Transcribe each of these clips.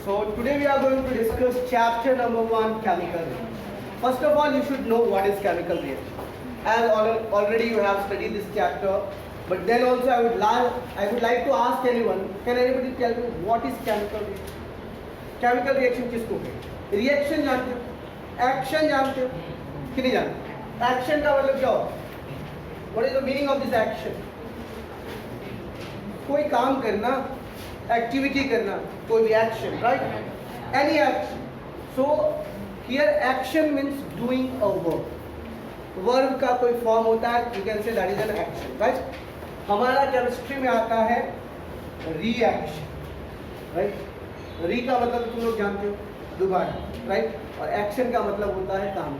So today we are going to discuss chapter number 1, chemical reaction. First of all, you should know what is chemical reaction. As already you have studied this chapter, but then also I would like to ask anyone, can anybody tell me what is chemical reaction? Chemical reaction किसको कहते हैं? Reaction जानते हो? Action जानते हो? कि नहीं जानते? Action का मतलब क्या होता है? What is the meaning of this action? कोई काम करना, एक्टिविटी करना, कोई भी action, right? Any action. So here action means doing a work. Verb का कोई फॉर्म होता है, you can say that is an action, right? हमारा केमिस्ट्री में आता है रिएक्शन, राइट? री का मतलब तुम लोग जानते हो, दोबारा, राइट? और एक्शन का मतलब होता है काम.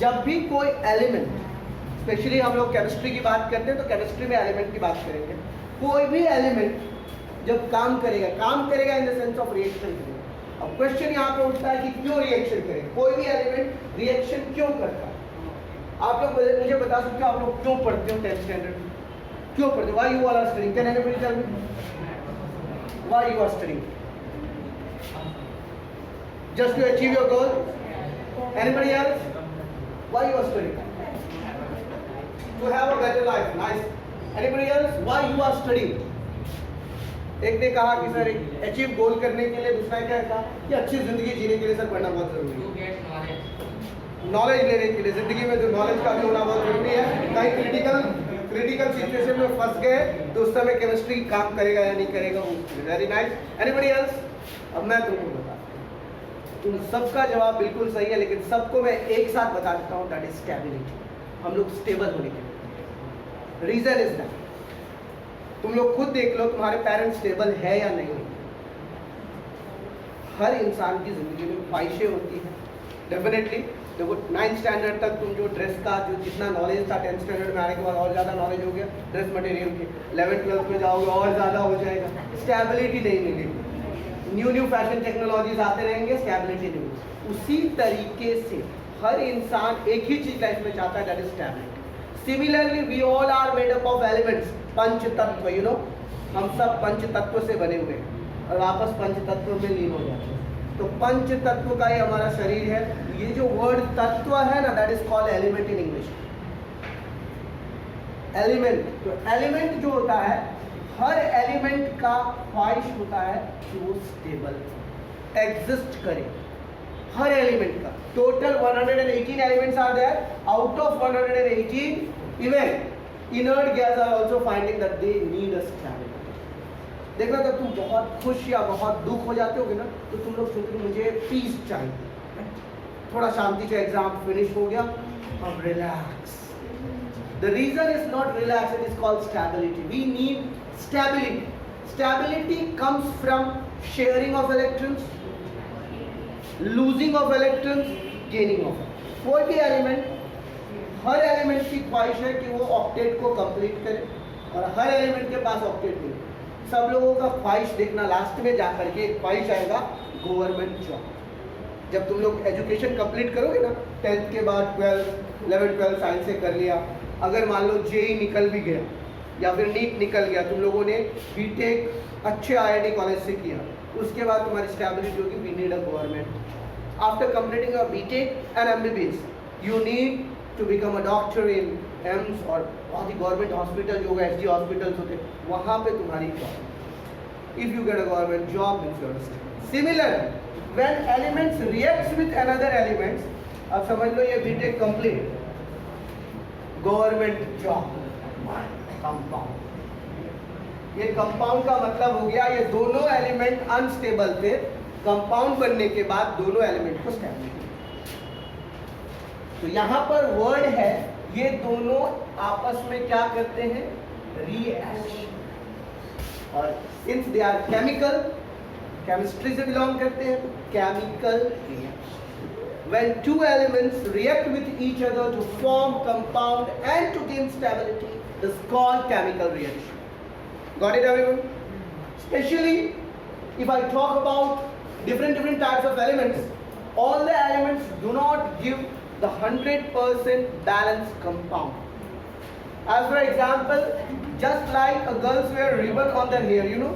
जब भी कोई एलिमेंट, स्पेशली हम लोग केमिस्ट्री की बात करते हैं तो केमिस्ट्री में एलिमेंट की बात करेंगे. कोई भी एलिमेंट जब काम करेगा in the sense of reaction करेगा. अब क्वेश्चन यहाँ पे उठता है कि क्यों रिएक्शन करेगा? कोई भी एलिमेंट रिएक्शन क्यों करता है? आप लोग मुझे बता सकते हो, आप लोग क्यों पढ़ते हो 10th स्टैंडर्ड में? क्यों पढ़ते हो? Why you all are studying? Can anybody tell me why you are studying? Just to achieve your goal? Anybody else? Why you are studying? To have a better life. Nice. Anybody else? Why you are studying? एक ने कहा कि sir achieve गोल करने के लिए, दूसरा क्या कहा कि अच्छी जिंदगी जीने के लिए सर पढ़ना बहुत जरूरी है. नॉलेज लेने के लिए, जिंदगी में जो नॉलेज का भी होना बहुत जरूरी है. कहीं क्रिटिकल सिचुएशन में फंस गए तो उस समय केमिस्ट्री काम करेगा या नहीं करेगा. Very nice. Anybody else? अब मैं तुमको बता, तुम सबका जवाब बिल्कुल सही है, लेकिन सबको मैं एक साथ बता देता हूँ, दैट इज स्टेबिलिटी. हम लोग स्टेबल होने के लिए. रीजन इज दैट, तुम लोग खुद देख लो तुम्हारे पेरेंट्स स्टेबल है या नहीं. हर इंसान की जिंदगी में ख्वाहिशें होती हैं. डेफिनेटली देखो 9th स्टैंडर्ड तक तुम जो ड्रेस का जो जितना नॉलेज था, 10th स्टैंडर्ड में आने के बाद और ज़्यादा नॉलेज हो गया ड्रेस मटेरियल के. 11th 12th में जाओगे और ज़्यादा हो जाएगा. स्टेबिलिटी नहीं मिलेगी. न्यू फैशन टेक्नोलॉजीज आते रहेंगे, स्टेबिलिटी नहीं मिलेगी. उसी तरीके से हर इंसान एक ही चीज़ लाइफ में चाहता है, that is stability. Similarly we all are made up of elements. पंच तत्व, यू नो, हम सब पंच तत्व से बने हुए हैं और वापस पंच तत्व में लीन हो जाते हैं. तो पंच तत्व का ही हमारा शरीर है. ये जो वर्ड तत्व है ना, that is called element in English. Element. तो एलिमेंट जो होता है, हर एलिमेंट का ख्वाहिश होता है कि वो स्टेबल एग्जिस्ट करे. हर एलिमेंट का total 118 elements are there. Out of 118 even inert gas are also finding that they need a stability. देखना, जब तुम बहुत खुश या बहुत दुख हो जाते होगे ना, तो तुम लोग सोचते हो मुझे पीस चाहिए, थोड़ा शांति से एग्जाम फिनिश हो गया, अब relax. The reason is not relax, it is called stability. We need stability. Stability comes from sharing of electrons, losing of electrons, gaining of electrons. कोई भी एलिमेंट, हर एलिमेंट की ख्वाहिश है कि वो ऑक्टेट को कंप्लीट करे, और हर एलिमेंट के पास ऑक्टेट नहीं. सब लोगों का ख्वाहिश देखना, लास्ट में जाकर के एक ख्वाहिश आएगा गवर्नमेंट जॉब. जब तुम लोग एजुकेशन कंप्लीट करोगे ना, 10th के बाद 12th 11th 12th साइंस से कर लिया, अगर मान लो जेई निकल भी गया या फिर नीट निकल गया, तुम लोगों ने बीटेक अच्छे IIT कॉलेज से किया, उसके बाद तुम्हारी स्टेबिलिटी होगी. We need a government. After completing a BTech and MBBS you need to become a doctor in AIIMS और बहुत ही गवर्नमेंट हॉस्पिटल जो होगा, SG हॉस्पिटल्स होते, वहाँ पे तुम्हारी job. If you get a government job means you are stable. Similar when elements reacts with another elements, अब समझ लो ये BTech complete, government job, compound. ये कंपाउंड का मतलब हो गया ये दोनों एलिमेंट अनस्टेबल थे, कंपाउंड बनने के बाद दोनों एलिमेंट को स्टेबिलिटी. तो यहाँ पर वर्ड है, ये दोनों आपस में क्या करते हैं? रिएक्शन. और since they are chemical, chemistry से बिलोंग करते हैं, तो chemical reaction. When two elements react with each other to form compound and to gain stability is called chemical reaction. Got it everyone? Specially if I talk about different types of elements, all the elements do not give the 100% balanced compound. As for example, just like a girls wear ribbon on their hair, you know,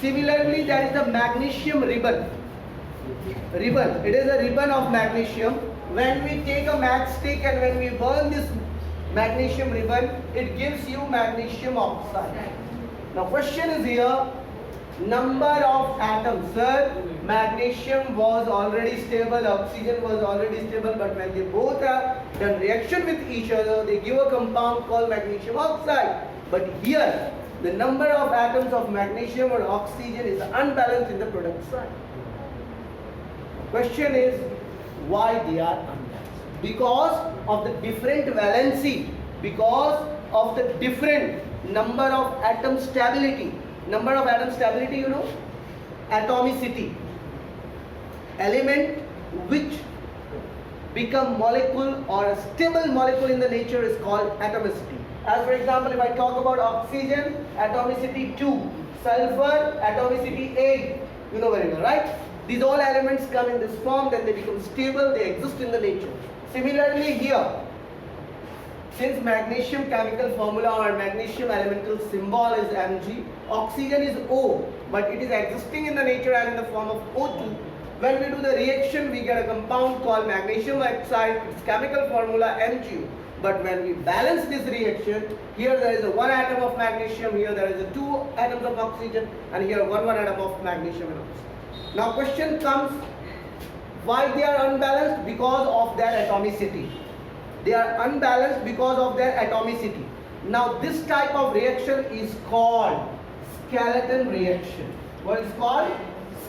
Similarly, there is the magnesium ribbon. Ribbon. It is a ribbon of magnesium. When we take a matchstick and when we burn this magnesium ribbon, it gives you magnesium oxide. Now, question is here: number of atoms. Sir, magnesium was already stable, oxygen was already stable, but when they both have done reaction with each other, they give a compound called magnesium oxide. But here, the number of atoms of magnesium or oxygen is unbalanced in the product side. Question is, why they are unbalanced? Because of the different valency, because of the different number of atom stability. Number of atom stability, you know, atomicity. Element which become molecule or a stable molecule in the nature is called atomicity. As for example, if I talk about oxygen, atomicity 2, sulfur, atomicity 8, you know very well, right? These all elements come in this form, then they become stable, they exist in the nature. Similarly here, since magnesium chemical formula or magnesium elemental symbol is Mg, oxygen is O, but it is existing in the nature as in the form of O2. When we do the reaction, we get a compound called magnesium oxide, its chemical formula MgO. But when we balance this reaction, here there is a 1 atom of magnesium, here there is a 2 atoms of oxygen, and here 1 atom of magnesium and oxygen. Now question comes, why they are unbalanced? Because of their atomicity. They are unbalanced because of their atomicity. Now this type of reaction is called skeleton reaction. What is called?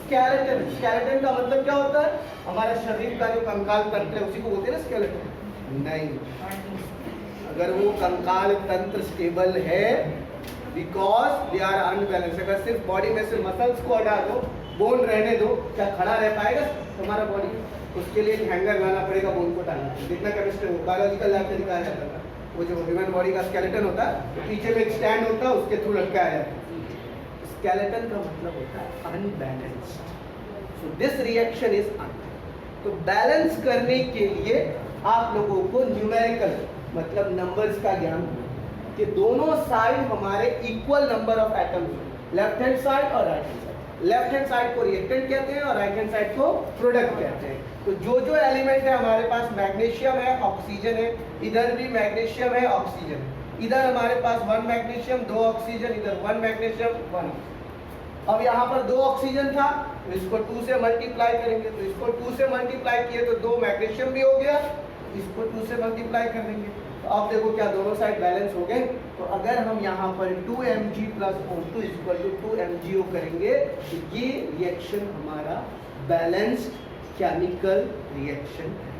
Skeleton. Skeleton का मतलब क्या होता है? हमारे शरीर का जो कंकाल तंत्र है उसी को बोलते हैं ना skeleton. नहीं, अगर वो कंकाल तंत्र स्टेबल है, because they are unbalanced. अगर सिर्फ बॉडी में से मसल्स को हटा दो, बोन रहने दो, क्या खड़ा रह पाएगा तुम्हारा बॉडी? उसके लिए एक हैंगर लाना पड़ेगा बोन को टांगने के लिए। जितना केमिस्ट्री बायोलॉजिकल लैब में दिखाया जाता था, वो जो ह्यूमन बॉडी का स्केलेटन होता है, तो पीछे में एक स्टैंड होता है, उसके थ्रू लटकाया जाता है। स्केलेटन का मतलब होता है unbalanced. So this reaction is unbalanced. तो बैलेंस करने के लिए आप लोगों को न्यूमेरिकल मतलब नंबर्स का ज्ञान होगा कि दोनों साइड हमारे equal number of atoms, left hand side और right hand side. Left hand side को रिएक्टेंट कहते हैं और राइट हैंड साइड को प्रोडक्ट कहते हैं। तो जो जो एलिमेंट है हमारे पास, मैग्नीशियम है, ऑक्सीजन है, इधर भी मैग्नीशियम है, ऑक्सीजन है, इधर हमारे पास 1 मैग्नीशियम 2 ऑक्सीजन, इधर 1 मैग्नीशियम 1। अब यहाँ पर 2 ऑक्सीजन था, तो इसको 2 से मल्टीप्लाई करेंगे, तो इसको 2 से मल्टीप्लाई किए तो 2 मैग्नीशियम भी हो गया, इसको 2 से मल्टीप्लाई कर देंगे। तो अब देखो क्या दोनों साइड बैलेंस हो गए। तो अगर हम यहाँ पर 2Mg + O2 = 2MgO करेंगे तो ये रिएक्शन हमारा बैलेंस्ड केमिकल रिएक्शन है।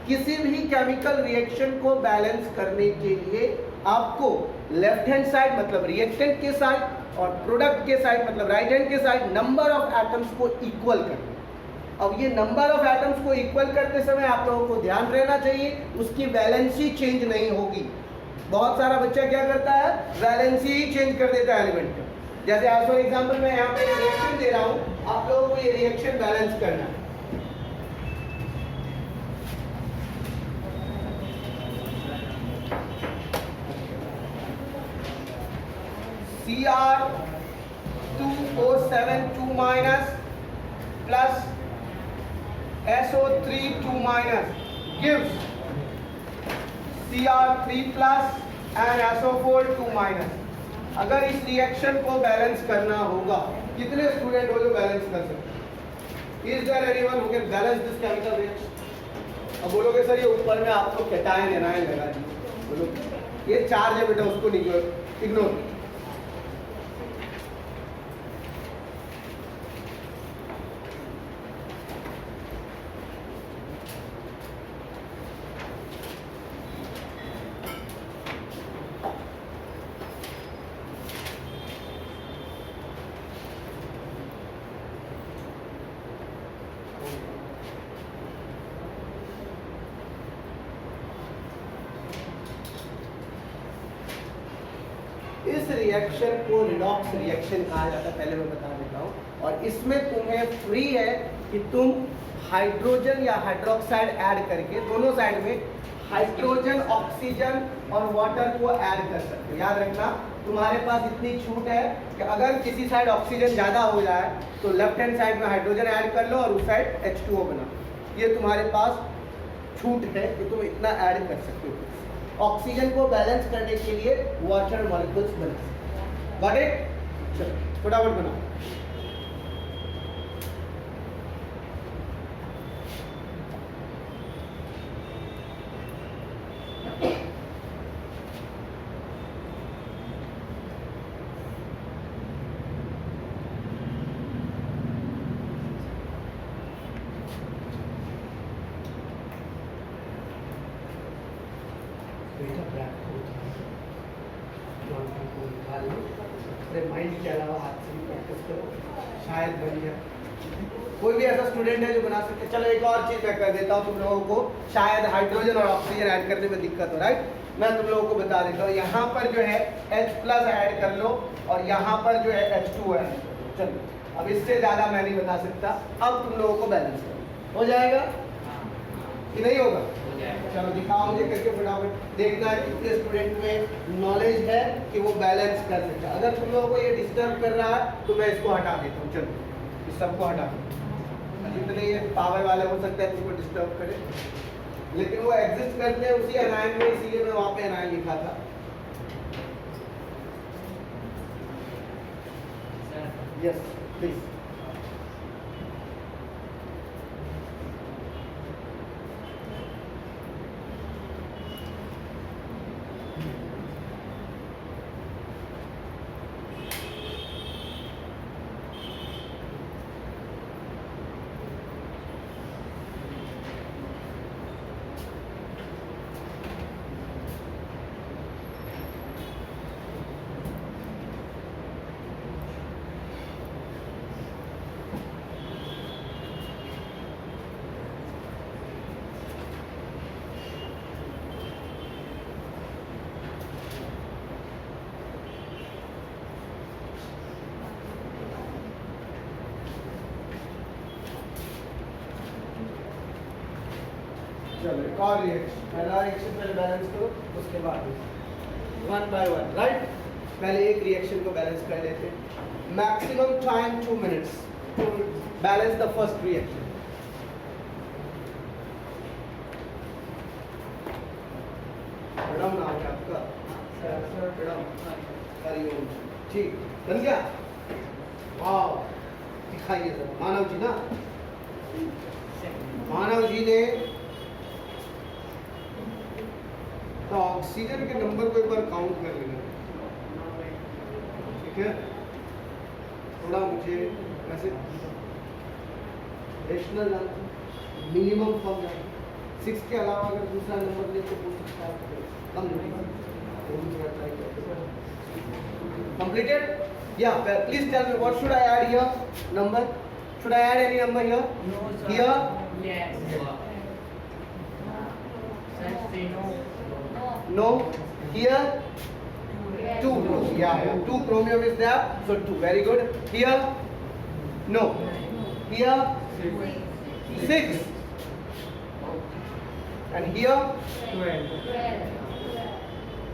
किसी भी केमिकल रिएक्शन को बैलेंस करने के लिए आपको लेफ्ट हैंड साइड मतलब रिएक्टेंट के साइड और प्रोडक्ट के साइड मतलब राइट हैंड के साइड नंबर ऑफ एटम्स को इक्वल करना। अब ये नंबर ऑफ एटम्स को इक्वल करते समय आप लोगों को ध्यान रहना चाहिए उसकी वैलेंसी चेंज नहीं होगी। बहुत सारा बच्चा क्या करता है, वैलेंसी ही चेंज कर देता है एलिमेंट का। जैसे आज फॉर एग्जांपल मैं यहाँ पे रिएक्शन दे रहा हूँ, आप लोगों को ये रिएक्शन बैलेंस करना है। Cr2O7 2- plus SO3 2- gives Cr3+ and SO4 2-। अगर इस रिएक्शन को बैलेंस करना होगा, कितने स्टूडेंट हो जो बैलेंस कर सकते? Is there anyone who can balance this chemical reaction? अब बोलोगे सर ये ऊपर में आपको कैटायन एनायन लगा दीजिए, बोलो ये चार्ज है बेटा उसको इग्नोर। इस रिएक्शन को रिडॉक्स रिएक्शन कहा जाता है, पहले मैं बता देता हूँ। और इसमें तुम्हें फ्री है कि तुम हाइड्रोजन या हाइड्रोक्साइड ऐड करके दोनों साइड में हाइड्रोजन, ऑक्सीजन और वाटर को ऐड कर सकते हो। याद रखना तुम्हारे पास इतनी छूट है कि अगर किसी साइड ऑक्सीजन ज़्यादा हो जाए तो लेफ्ट हैंड साइड में हाइड्रोजन ऐड कर लो और उस साइड H2O बना। ये तुम्हारे पास छूट है कि तुम इतना ऐड कर सकते हो। ऑक्सीजन को बैलेंस करने के लिए वाटर मॉलिक्यूल्स बना सकते। Got it? चलो फटाफट बनाओ। माइंड के अलावा हाथ से भी प्रैक्टिस करो, शायद बन जाए। कोई भी ऐसा स्टूडेंट है जो बना सकते? चलो एक और चीज मैं कर देता हूँ तुम लोगों को, शायद हाइड्रोजन और ऑक्सीजन ऐड करने में दिक्कत हो, राइट? मैं तुम लोगों को बता देता हूँ, यहाँ पर जो है H+ ऐड कर लो और यहाँ पर जो है H2 ऐड कर लो। चलो अब इससे ज्यादा मैं नहीं बता सकता। अब तुम लोगों को बैलेंस करो, हो जाएगा कि नहीं होगा? चलो दिखाओ मुझे करके फटाफट। देखना है कितने स्टूडेंट में नॉलेज है कि वो बैलेंस कर सकता है। अगर तुम लोगों को ये डिस्टर्ब कर रहा है तो मैं इसको हटा देता हूँ। चलो इस सबको हटा दो। जितने ये पावर वाले हो सकते हैं उसको डिस्टर्ब करे, लेकिन वो एग्जिस्ट करते हैं उसी एनायन में, इसीलिए मैं वहाँ पे एनायन लिखा था। Yes please. चलो एक और रिएक्शन, पहला रिएक्शन पहले बैलेंस करो, उसके बाद वन बाय वन, राइट? पहले एक रिएक्शन को बैलेंस कर लेते हैं। Maximum time 2 minutes to balance the first reaction. Madam नाम है आपका? मैडम हरिओम। ठीक, बन गया? वाह, दिखाइए जरा। मानव जी ना, मानव जी ने तो ऑक्सीजन के नंबर को एक बार काउंट कर लेना, ठीक है? थोड़ा मुझे वैसे रेशनल मिनिमम कम है, 6 के अलावा अगर दूसरा नंबर ले तो हो सकता है कम नहीं। कंप्लीटेड? या please tell me what should I add here? Number? Should I add any number here? Here? No. Here? 2. Yeah. 2 chromium is there. So 2. Very good. Here? No. Here? 6. And here? 12.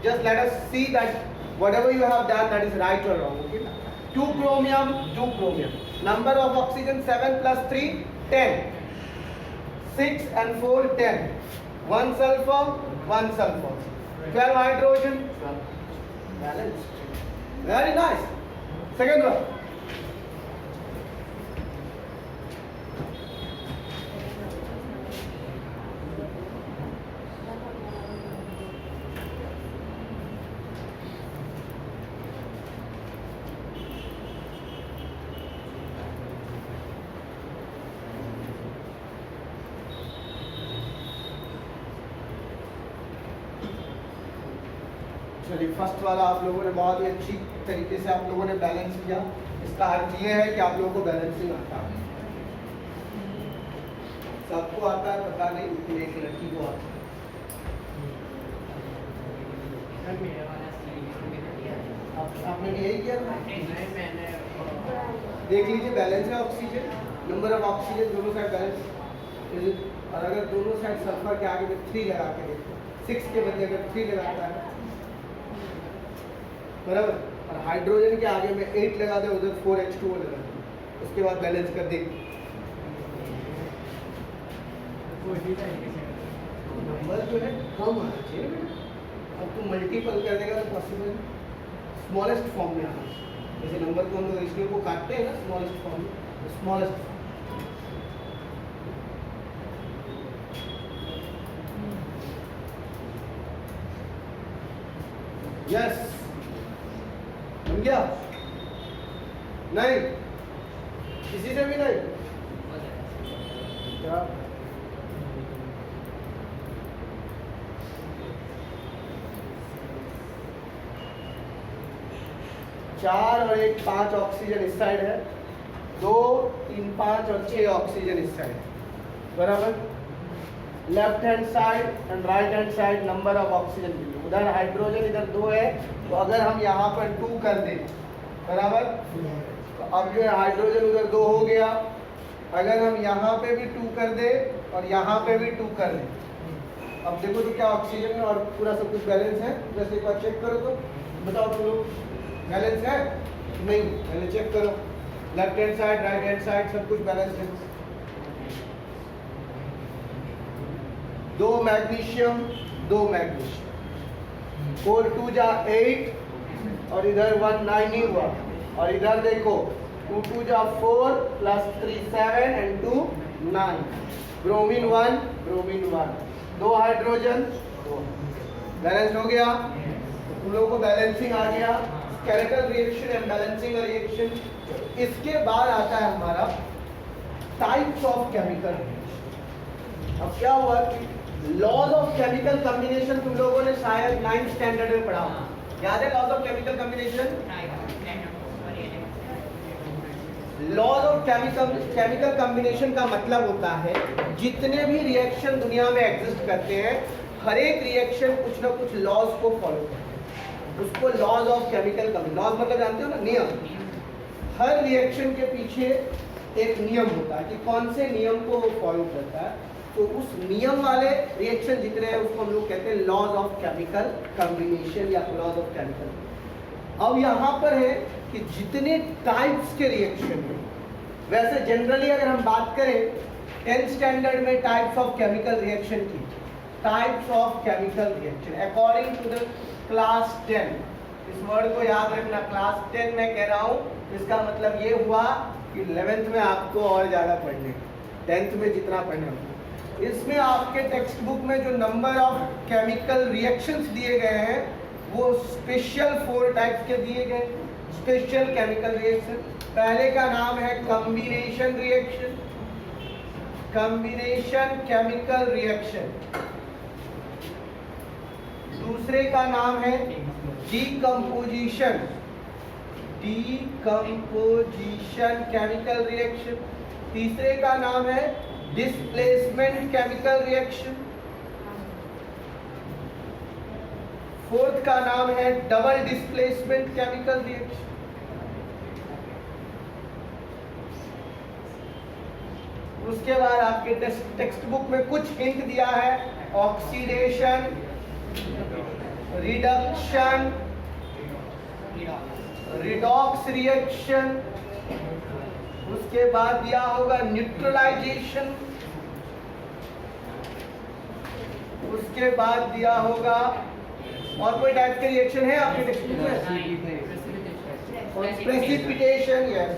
Just let us see that whatever you have done, that is right or wrong. Okay? 2 chromium, 2 chromium. Number of oxygen 7 plus 3, 10. 6 and 4, 10. 1 sulfur, 1 sulfur. 12 hydrogen. Balanced. Very nice. Second one. चलिए first वाला आप लोगों ने बहुत ही अच्छी तरीके से आप लोगों ने बैलेंस किया। इसका अर्थ ये है कि आप लोगों को बैलेंसिंग आता है। सबको आता है पता नहीं, लेकिन एक लड़की को आता है। आपने यही किया था? देख लीजिए बैलेंस है ऑक्सीजन, नंबर ऑफ ऑक्सीजन दोनों साइड बैलेंस। और अगर दोनों साइड सल्फर के आगे में 3 लगा के देखो, 6 के बदले अगर 3 लगाता है बराबर। और हाइड्रोजन के आगे में 8 लगा दे, उधर 4H2O लगा दे, उसके बाद बैलेंस कर दे। नंबर जो है कम आना चाहिए बेटा। अब तुम मल्टीपल कर देगा तो पॉसिबल स्मॉलेस्ट फॉर्म में आना चाहिए। जैसे नंबर को हम लोग रेशियो को काटते हैं ना स्मॉलेस्ट फॉर्म में, स्मॉलेस्ट यस बन गया? नहीं, किसी से भी नहीं क्या? चार और 1 5 ऑक्सीजन इस साइड है, 2 3 5 और 6 ऑक्सीजन इस साइड है, बराबर। Left hand side and right hand side number of oxygen, उधर हाइड्रोजन इधर 2 है, तो अगर हम यहाँ पर 2 कर दें, बराबर, तो अब जो है हाइड्रोजन उधर 2 हो गया। अगर हम यहाँ पे भी 2 कर दे और यहाँ पे भी 2 कर दें, अब देखो तो क्या ऑक्सीजन में और पूरा सब कुछ बैलेंस है? जैसे एक बार चेक करो तो बताओ तुम लोग, बैलेंस है नहीं? पहले चेक करो, left hand side right hand side सब कुछ बैलेंस है। 2 मैग्नीशियम 2 मैग्नीशियम, 4 2 जा 8 और इधर 1 9 ही हुआ। और इधर देखो 2 2 जा 4 plus 3 7 and 2 9, bromine 1 bromine 1, 2 hydrogen 2, balance हो गया। तुम लोगों को बैलेंसिंग आ गया, skeletal reaction and balancing reaction. इसके बाद आता है हमारा टाइप्स ऑफ केमिकल। अब क्या हुआ कि लॉज ऑफ केमिकल कॉम्बिनेशन तुम लोगों ने शायद 9th स्टैंडर्ड में पढ़ा, याद है? Laws of chemical combination, laws of chemical combination का मतलब होता है जितने भी रिएक्शन दुनिया में एग्जिस्ट करते हैं, हर एक रिएक्शन कुछ ना कुछ लॉज को फॉलो करते हैं, उसको laws of chemical combination. Laws मतलब जानते हो ना, नियम। हर रिएक्शन के पीछे एक नियम होता है कि कौन से नियम को फॉलो करता है, तो उस नियम वाले रिएक्शन जितने हैं उसको हम लोग कहते हैं लॉज ऑफ केमिकल कॉम्बिनेशन या लॉज ऑफ केमिकल। अब यहाँ पर है कि जितने टाइप्स के रिएक्शन हैं, वैसे जनरली अगर हम बात करें 10th स्टैंडर्ड में टाइप्स ऑफ केमिकल रिएक्शन की, types of chemical reaction according to the class 10, इस वर्ड को याद रखना, क्लास 10 में कह रहा हूँ, इसका मतलब ये हुआ कि 11th में आपको और ज़्यादा पढ़ने, 10th में जितना पढ़ना, इसमें आपके टेक्स्ट बुक में जो नंबर ऑफ केमिकल रिएक्शंस दिए गए हैं वो स्पेशल 4 टाइप्स के दिए गए, स्पेशल केमिकल रिएक्शन। पहले का नाम है combination reaction, combination chemical reaction. दूसरे का नाम है डीकम्पोजिशन, डीकम्पोजिशन केमिकल रिएक्शन। तीसरे का नाम है डिस्प्लेसमेंट केमिकल रिएक्शन। फोर्थ का नाम है डबल डिस्प्लेसमेंट केमिकल रिएक्शन। उसके बाद आपके टेक्स्ट बुक में कुछ हिंट दिया है, ऑक्सीडेशन, रिडक्शन, रिडॉक्स रिएक्शन। उसके बाद दिया होगा न्यूट्रलाइजेशन। उसके बाद दिया होगा, और कोई टाइप के रिएक्शन है आपके टेक्स्ट बुक में? Precipitation, yes,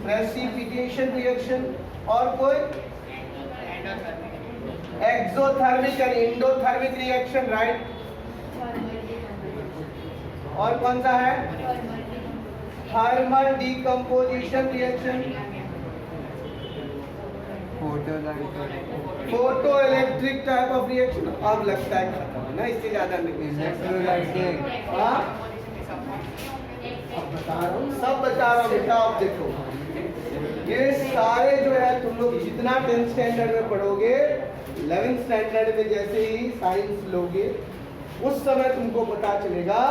precipitation reaction. और कोई exothermic and endothermic reaction, right. और कौन सा है? Thermal decomposition reaction, photo electric type of reaction. अब लगता है खत्म ना, इससे ज्यादा नहीं। अब बता रहा हूँ, सब बता रहा हूँ बेटा। अब देखो ये सारे जो है तुम लोग जितना 10th स्टैंडर्ड में पढ़ोगे, 11th स्टैंडर्ड में जैसे ही साइंस लोगे उस समय तुमको पता चलेगा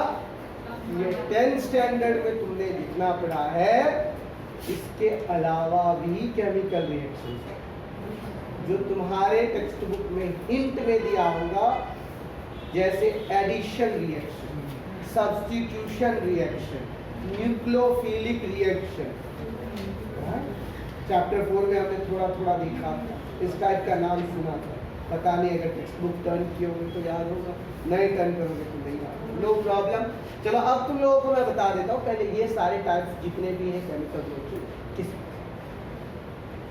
ये 10th स्टैंडर्ड में तुमने जितना पढ़ा है इसके अलावा भी केमिकल रिएक्शन है जो तुम्हारे टेक्स्ट बुक में हिंट में दिया होगा, जैसे addition reaction, substitution reaction, nucleophilic reaction. Chapter 4 में हमने थोड़ा थोड़ा देखा, इस टाइप का नाम सुना था, पता नहीं अगर टेक्स्ट बुक टर्न किए होंगे तो याद होगा, नहीं टर्न करोगे तो नहीं याद, नो प्रॉब्लम। चलो अब तुम लोगों को मैं बता देता हूँ, पहले ये सारे टाइप्स जितने भी हैं केमिकल रिएक्शन किस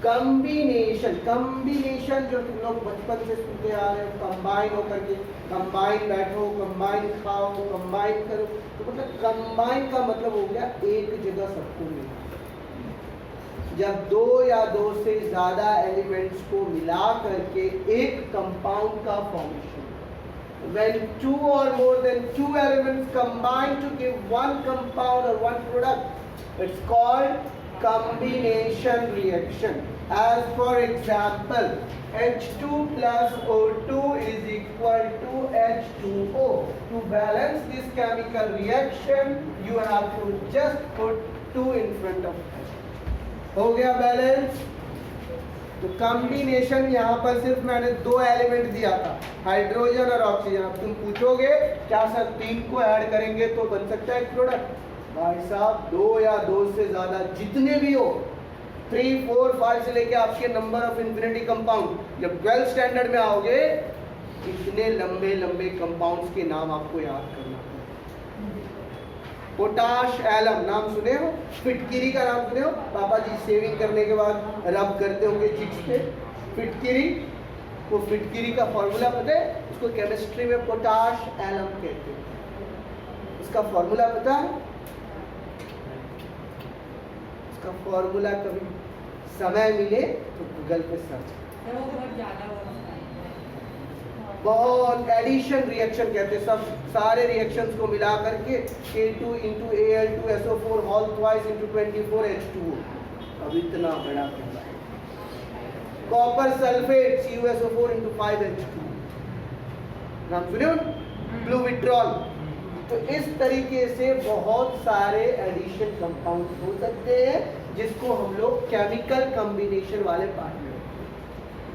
कम्बिनेशन, कम्बिनेशन जो तुम लोग बचपन से सुनते आ रहे हो, कंबाइन होकर के, कंबाइन बैठो, कंबाइन खाओ, कंबाइन करो, तो मतलब कंबाइन का मतलब हो गया एक जगह सबको मिला। जब दो या दो से ज्यादा एलिमेंट्स को मिला करके एक कंपाउंड का formation, when two or more than two elements combine to give one compound or one product, it's called combination reaction. As for example, H2 plus O2 is equal to H2O. To balance this chemical reaction, you have to just put 2 in front of H. हो गया balance. तो combination यहाँ पर सिर्फ मैंने 2 element दिया था, hydrogen और ऑक्सीजन। अब तुम पूछोगे क्या सर 3 को ऐड करेंगे तो बन सकता है एक प्रोडक्ट? भाई साहब 2 या 2 से ज्यादा जितने भी हो, 3, 4, 5 से लेके आपके नंबर ऑफ इन्फिनिटी कंपाउंड, जब 12th स्टैंडर्ड में आओगे इतने लंबे लंबे कंपाउंड्स के नाम आपको याद करना। पोटाश एलम नाम सुने हो, फिटकिरी का नाम सुने हो, पापा जी शेविंग करने के बाद रब करते होंगे चिक्स पे, फिटकिरी। वो फिटकिरी का फॉर्मूला पता है? उसको केमिस्ट्री में पोटाश एलम कहते हैं। उसका फॉर्मूला पता है? उसका फॉर्मूला कभी समय मिले तो गूगल पे सर्च। बहुत एडिशन रिएक्शन कहते हैं, सब सारे रिएक्शंस को मिला करके K2 into Al2SO4 whole twice into 24H2O। अब इतना बड़ा कहता है। Copper sulphate CuSO4 into 5H2। नाम सुने हो? Blue vitriol. तो इस तरीके से बहुत सारे एडिशन कंपाउंड हो सकते हैं जिसको हम लोग केमिकल कॉम्बिनेशन वाले पार्ट में,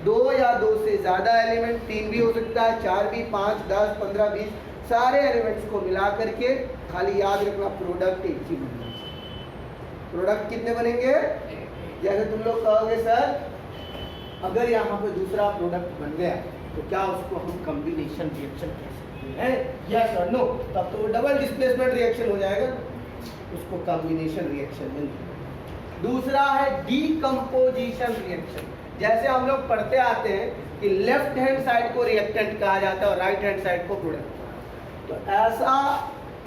2 या 2 से ज्यादा एलिमेंट, 3 भी हो सकता है, 4 भी, 5, 10, 15, 20 सारे एलिमेंट्स को मिला करके, खाली याद रखना प्रोडक्ट एक ही बनेगा। प्रोडक्ट कितने बनेंगे? जैसे तुम लोग कहोगे सर अगर यहाँ पे दूसरा प्रोडक्ट बन गया तो क्या उसको हम कॉम्बिनेशन रिएक्शन कह सकते हैं? यस और नो? तब तो वो डबल डिस्प्लेसमेंट रिएक्शन हो जाएगा, उसको कॉम्बिनेशन रिएक्शन मिल। दूसरा है डीकम्पोजिशन रिएक्शन। जैसे हम लोग पढ़ते आते हैं कि लेफ्ट हैंड साइड को रिएक्टेंट कहा जाता है और राइट हैंड साइड को प्रोडक्ट। तो ऐसा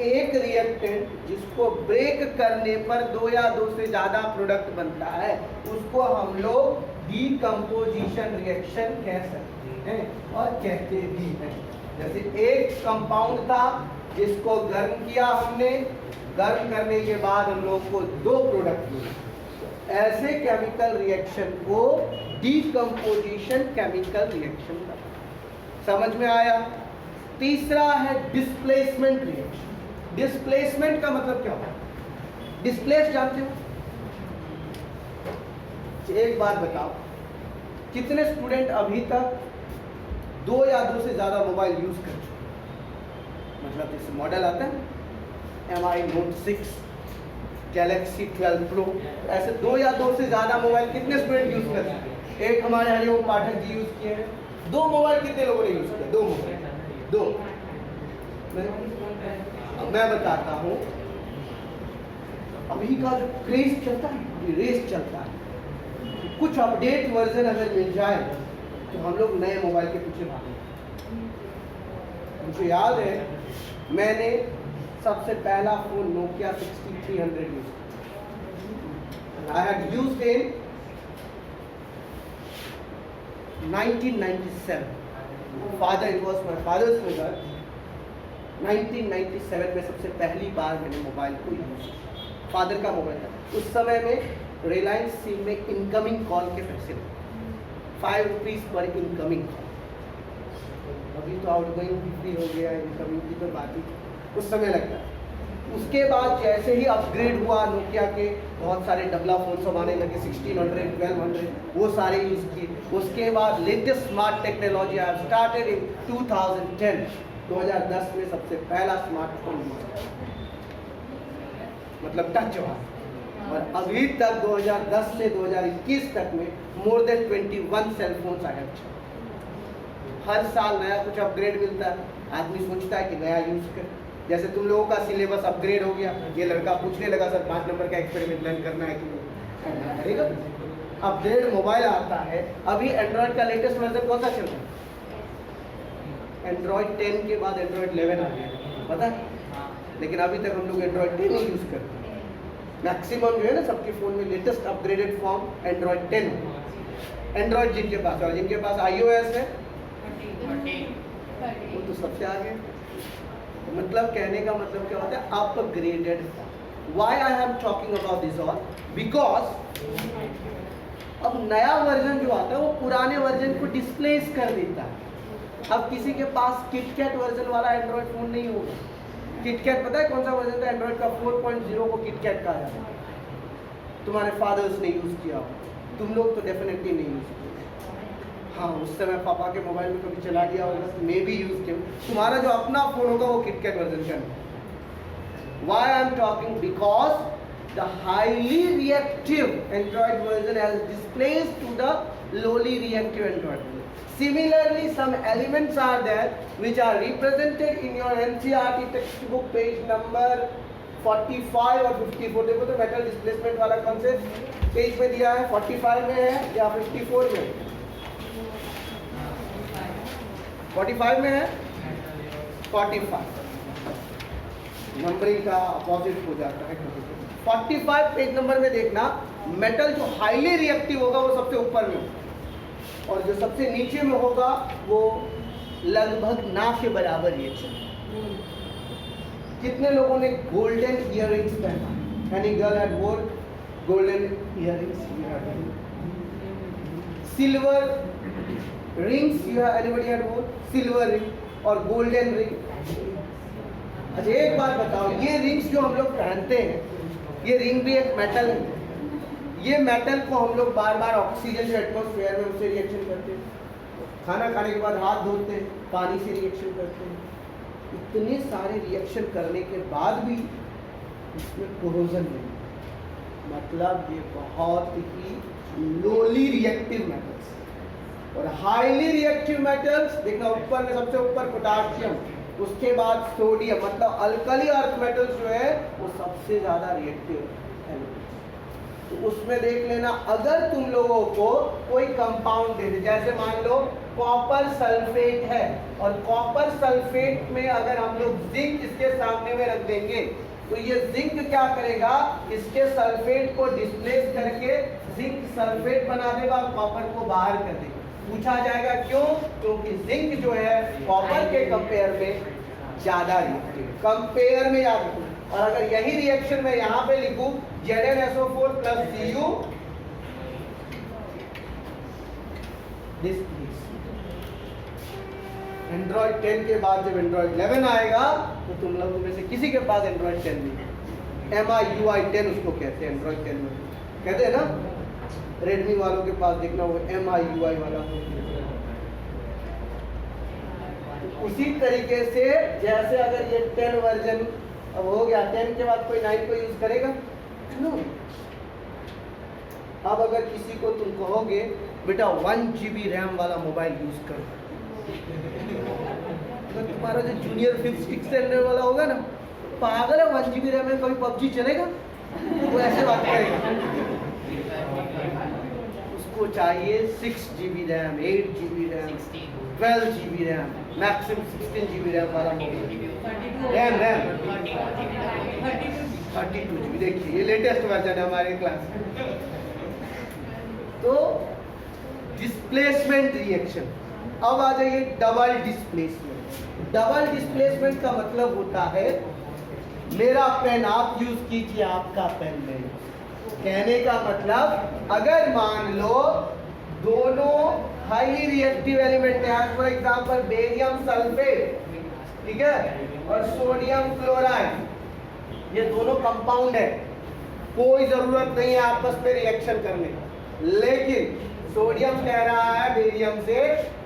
एक रिएक्टेंट जिसको ब्रेक करने पर 2 या 2 से ज्यादा प्रोडक्ट बनता है उसको हम लोग डीकम्पोजिशन रिएक्शन कह सकते हैं और कहते भी हैं। जैसे एक कंपाउंड था जिसको गर्म किया हमने, गर्म करने के बाद हम लोग को 2 प्रोडक्ट मिले, ऐसे केमिकल रिएक्शन को डीकम्पोजिशन केमिकल रिएक्शन का। समझ में आया? तीसरा है डिस्प्लेसमेंट रिएक्शन। डिस्प्लेसमेंट का मतलब क्या होता है? डिस्प्लेस जानते हो? एक बात बताओ, कितने स्टूडेंट अभी तक 2 या 2 से ज्यादा मोबाइल यूज कर चुके? मतलब जैसे मॉडल आता है MI Note 6, गैलेक्सी 12 प्रो, ऐसे 2 या 2 से ज्यादा मोबाइल कितने स्टूडेंट यूज कर चुके? एक हमारे हरिओम पाठक जी यूज किए हैं। 2 मोबाइल कितने लोगों ने यूज किया? 2 मोबाइल, 2। मैं बताता हूँ अभी का जो क्रेज चलता है, रेस चलता है, कुछ अपडेट वर्जन अगर मिल जाए तो हम लोग नए मोबाइल के पीछे भागेंगे। मुझे याद है मैंने सबसे पहला फोन नोकिया 6300 यूज किया। I had used in 1997। Father, it was my father's mobile. 1997 में सबसे पहली बार मैंने मोबाइल को यूज किया, फादर का मोबाइल था। उस समय में रिलायंस सिम में इनकमिंग कॉल के पैसे 5 रुपीज़ पर इनकमिंग कॉल। अभी तो आउटगोइंग फ्री हो गया, इनकमिंग की तो बात ही उस समय लगता है। उसके बाद जैसे ही अपग्रेड हुआ नोकिया के बहुत सारे डबला फोन सब आने लगे, 1600, 1200, वो सारे यूज़ किए। उसके बाद latest smart technology I started in 2010। 2010 में सबसे पहला स्मार्टफोन मतलब टच वाला, और अभी तक 2010 से 2021 तक में मोर देन 21 सेलफोन्स आए। हर साल नया कुछ अपग्रेड मिलता है, आदमी सोचता है कि नया यूज कर। जैसे तुम लोगों का सिलेबस अपग्रेड हो गया, ये लड़का पूछने लगा सर 5 नंबर का एक्सपेरिमेंट लर्न करना है कि करेगा। अपग्रेड मोबाइल आता है। अभी एंड्रॉइड का लेटेस्ट वर्जन कौन सा चल रहा है? एंड्रॉइड 10 के बाद एंड्रॉइड 11 आ गया, पता है? लेकिन अभी तक हम लोग एंड्रॉइड 10 ही यूज करते हैं। मैक्सिमम जो है ना सबके फ़ोन में latest upgraded form Android 10। Android जिनके पास है, जिनके पास iOS है वो तो सबसे आगे। मतलब कहने का मतलब क्या होता है? Upgraded. Why I am talking about this all? Because अब नया वर्जन जो आता है वो पुराने वर्जन को डिस्प्लेस कर देता है। अब किसी के पास किटकैट वर्जन वाला एंड्रॉइड फ़ोन नहीं होगा। किटकैट पता है कौन सा वर्जन था एंड्रॉइड का? 4.0 को किटकैट कहा जाता है। तुम्हारे फादर्स ने यूज़ किया, तुम लोग तो डेफिनेटली नहीं यूज़ किया। हाँ, उस समय पापा के मोबाइल में कभी चला दिया होगा, मे भी यूज़ किया। तुम्हारा जो अपना फ़ोन होगा वो किटकैट वर्जन का नहीं। Why I am talking? Because the highly reactive Android version has displaced to the lowly reactive Android version. Similarly, some elements are there which are represented in your NCERT textbook page number 45 और 54। देखो तो metal displacement वाला concept page में दिया है, 45 में है या 54 में? 45 में है। 45 नंबरिंग का अपोजिट हो जाता है। 45 पेज नंबर में देखना, मेटल जो हाईली रिएक्टिव होगा वो सबसे ऊपर में होगा, और जो सबसे नीचे में होगा वो लगभग ना के बराबर रिएक्शन। कितने लोगों ने गोल्डन इयररिंग्स पहना? एनी गर्ल हैड वोर golden earrings? Silver rings you have anybody had वोर? सिल्वर रिंग और गोल्डन रिंग। अच्छा एक बात बताओ, ये रिंग्स जो हम लोग पहनते हैं, ये रिंग भी एक मेटल है। ये मेटल को हम लोग बार बार ऑक्सीजन जो एटमॉस्फेयर में उससे रिएक्शन करते हैं, खाना खाने के बाद हाथ धोते हैं, पानी से रिएक्शन करते हैं। इतने सारे रिएक्शन करने के बाद भी इसमें कोरोजन नहीं, मतलब ये बहुत ही लोली रिएक्टिव मेटल्स। और हाईली रिएक्टिव मेटल्स देखना, ऊपर में सबसे ऊपर पोटाशियम, उसके बाद सोडियम, मतलब अल्कली अर्थ मेटल्स जो है वो सबसे ज़्यादा रिएक्टिव है। तो उसमें देख लेना, अगर तुम लोगों को कोई कंपाउंड दे दे, जैसे मान लो कॉपर सल्फेट है, और कॉपर सल्फेट में अगर हम लोग जिंक इसके सामने में रख देंगे तो ये जिंक क्या करेगा? इसके सल्फेट को डिस्प्लेस करके जिंक सल्फेट बना देगा और कॉपर को बाहर कर देगा। पूछा जाएगा क्यों? क्योंकि जिंक जो है कॉपर के कंपेयर में ज्यादा रिएक्टिव, कंपेयर में याद रखो। और अगर यही रिएक्शन मैं यहाँ पे लिखूं ZnSO4 + Cu, एंड्रॉइड 10 के बाद जब एंड्रॉइड 11 आएगा तो तुम लोगों में से किसी के पास एंड्रॉइड 10 नहीं। MIUI 10 उसको कहते हैं, एंड्रॉइड 10 में कहते हैं ना। रेडमी वालों के पास देखना वो MIUI वाला। उसी तरीके से जैसे अगर ये 10 वर्जन अब हो गया, 10 के बाद कोई 9 को यूज करेगा? नो। अब अगर किसी को तुम कहोगे बेटा 1 GB रैम वाला मोबाइल यूज करो, तो तुम्हारा जो जूनियर 5th 6th स्टैंडर्ड वाला होगा ना, पागल है, 1 GB रैम में कभी PUBG चलेगा? वो ऐसे बात करेगा। उसको चाहिए 6 GB RAM, 8 GB RAM, 12 GB RAM, maximum 16 GB RAM वाला रैम 32 GB। देखिए ये लेटेस्ट वर्जन है हमारे क्लास में। तो डिस्प्लेसमेंट रिएक्शन। अब आ जाइए डबल डिस्प्लेसमेंट। डबल डिस्प्लेसमेंट का मतलब होता है मेरा पेन आप यूज कीजिए, आपका पेन नहीं। कहने का मतलब अगर मान लो दोनों हाईली रिएक्टिव एलिमेंट है, फॉर एग्जांपल बेरियम सल्फेट, ठीक है, और सोडियम क्लोराइड, ये दोनों कंपाउंड है, कोई जरूरत नहीं है आपस में रिएक्शन करने का। लेकिन सोडियम कह रहा है बेरियम से,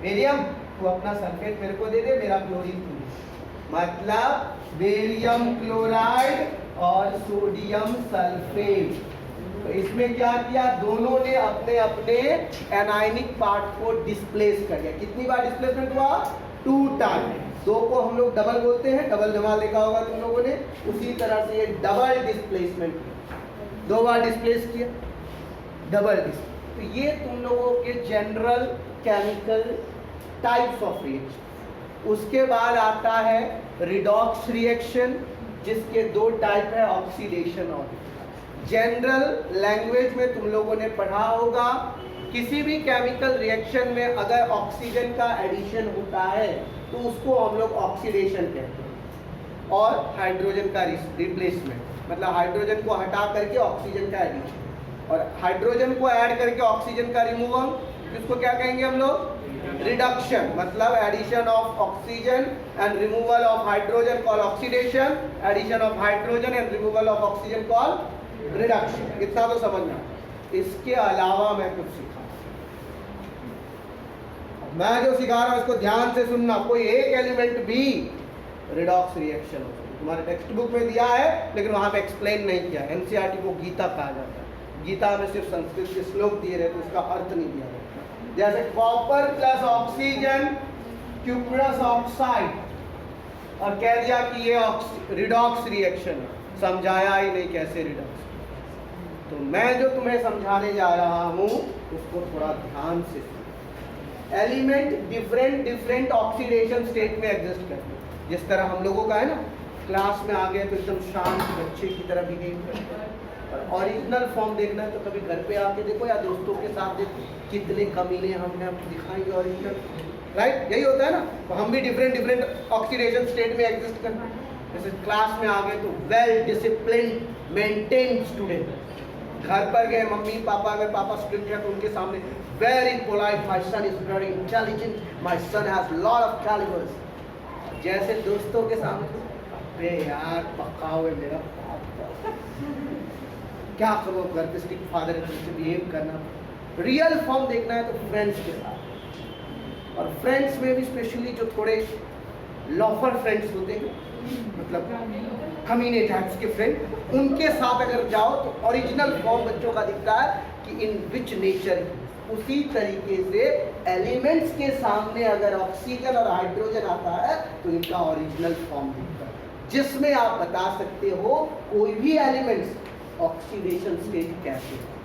बेरियम तू अपना सल्फेट मेरे को दे दे, मेरा क्लोरीन तू। मतलब बेरियम क्लोराइड और सोडियम सल्फेट। तो इसमें क्या किया, दोनों ने अपने अपने एनायनिक पार्ट को डिस्प्लेस कर दिया। कितनी बार डिस्प्लेसमेंट हुआ? 2 टाइम। 2 को हम लोग डबल बोलते हैं, डबल जमाल देखा होगा तुम लोगों ने। उसी तरह से ये डबल डिस्प्लेसमेंट, 2 बार डिस्प्लेस किया, डबल डिस्प्लेस। तो ये तुम लोगों के general chemical types of reaction. उसके बाद आता है रिडॉक्स रिएक्शन, जिसके 2 टाइप है, ऑक्सीडेशन और जनरल लैंग्वेज में तुम लोगों ने पढ़ा होगा, किसी भी केमिकल रिएक्शन में अगर ऑक्सीजन का एडिशन होता है तो उसको हम लोग ऑक्सीडेशन कहते हैं, और हाइड्रोजन का रिप्लेसमेंट, मतलब हाइड्रोजन को हटा करके ऑक्सीजन का एडिशन, और हाइड्रोजन को ऐड करके ऑक्सीजन का रिमूवल, इसको क्या कहेंगे हम लोग? रिडक्शन। मतलब addition of oxygen and removal of hydrogen call oxidation, addition of hydrogen and removal of oxygen call reduction. इतना तो समझना। इसके अलावा मैं कुछ सिखा, मैं जो सिखा रहा हूं इसको ध्यान से सुनना। कोई एक एलिमेंट भी रिडॉक्स रिएक्शन हो, तुम्हारे टेक्स्ट बुक में दिया है लेकिन वहां पे एक्सप्लेन नहीं किया। एनसीईआरटी को गीता कहा जाता है, गीता में सिर्फ संस्कृत के श्लोक दिए रहते, उसका अर्थ नहीं दिया रहता। जैसे copper plus oxygen cuprous oxide, और कह दिया कि ये रिडॉक्स रिएक्शन है, समझाया ही नहीं कैसे रिडॉक्स। तो मैं जो तुम्हें समझाने जा रहा हूं उसको थोड़ा ध्यान से सुनो। एलिमेंट डिफरेंट ऑक्सीडेशन स्टेट में एग्जिस्ट करते हैं। जिस तरह हम लोगों का है ना, क्लास में आ गए तो एकदम शांत बच्चे की तरह बिहेव करते हैं, और ओरिजिनल फॉर्म देखना है तो कभी घर पे आके देखो या दोस्तों के साथ देखो, कितने कमीने हमने आपको दिखाएंगे ओरिजिनल, राइट? यही होता है ना। तो हम भी डिफरेंट ऑक्सीडेशन स्टेट में एग्जिस्ट करते हैं। जैसे क्लास में आ गए तो वेल डिसिप्लिन मेंटेन स्टूडेंट, घर पर गए मम्मी पापा, अगर पापा स्ट्रिक्ट है तो उनके सामने very polite, my son is very intelligent, my son has lot of calibres. जैसे दोस्तों के सामने, अरे यार पक्का हुए मेरा क्या करो, घर पे स्ट्रिक्ट फादर है, तुमसे बिहेव करना। रियल फॉर्म देखना है तो फ्रेंड्स के साथ, और फ्रेंड्स में भी स्पेशली जो थोड़े लॉफर फ्रेंड्स होते हैं, मतलब कमीने टाइप्स के फ्रेंड, उनके साथ अगर जाओ तो ओरिजिनल फॉर्म बच्चों का दिखता है कि इन विच नेचर। उसी तरीके से एलिमेंट्स के सामने अगर ऑक्सीजन और हाइड्रोजन आता है तो इनका ओरिजिनल फॉर्म दिखता है, जिसमें आप बता सकते हो कोई भी एलिमेंट्स ऑक्सीडेशन स्टेट कैसे है।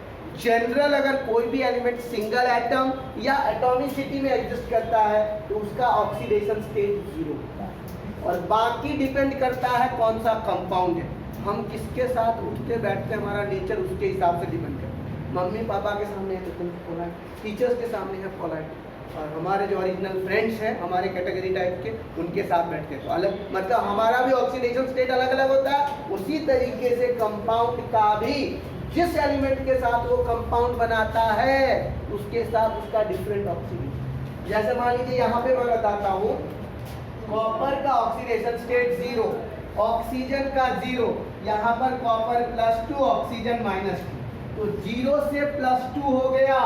जनरल अगर कोई भी एलिमेंट सिंगल एटम या एटॉमिसिटी में एग्जिस्ट करता है तो उसका ऑक्सीडेशन स्टेट 0 होता है, और बाकी डिपेंड करता है कौन सा कंपाउंड है, हम किसके साथ उठते बैठते, हमारा नेचर उसके हिसाब से डिपेंड करता है। मम्मी पापा के सामने है तो तुम पोलाइट, टीचर्स के सामने है पोलाइट, और हमारे जो ओरिजिनल फ्रेंड्स हैं हमारे कैटेगरी टाइप के, उनके साथ बैठते तो अलग, मतलब हमारा भी ऑक्सीडेशन स्टेट अलग अलग होता है। उसी तरीके से कंपाउंड का भी जिस एलिमेंट के साथ वो कंपाउंड बनाता है उसके साथ उसका डिफरेंट ऑक्सीडेशन। जैसे मान लीजिए यहाँ पे मैं बताता हूँ, कॉपर का ऑक्सीडेशन स्टेट 0, ऑक्सीजन का 0, यहाँ पर कॉपर +2 ऑक्सीजन -2, तो 0 से +2 हो गया।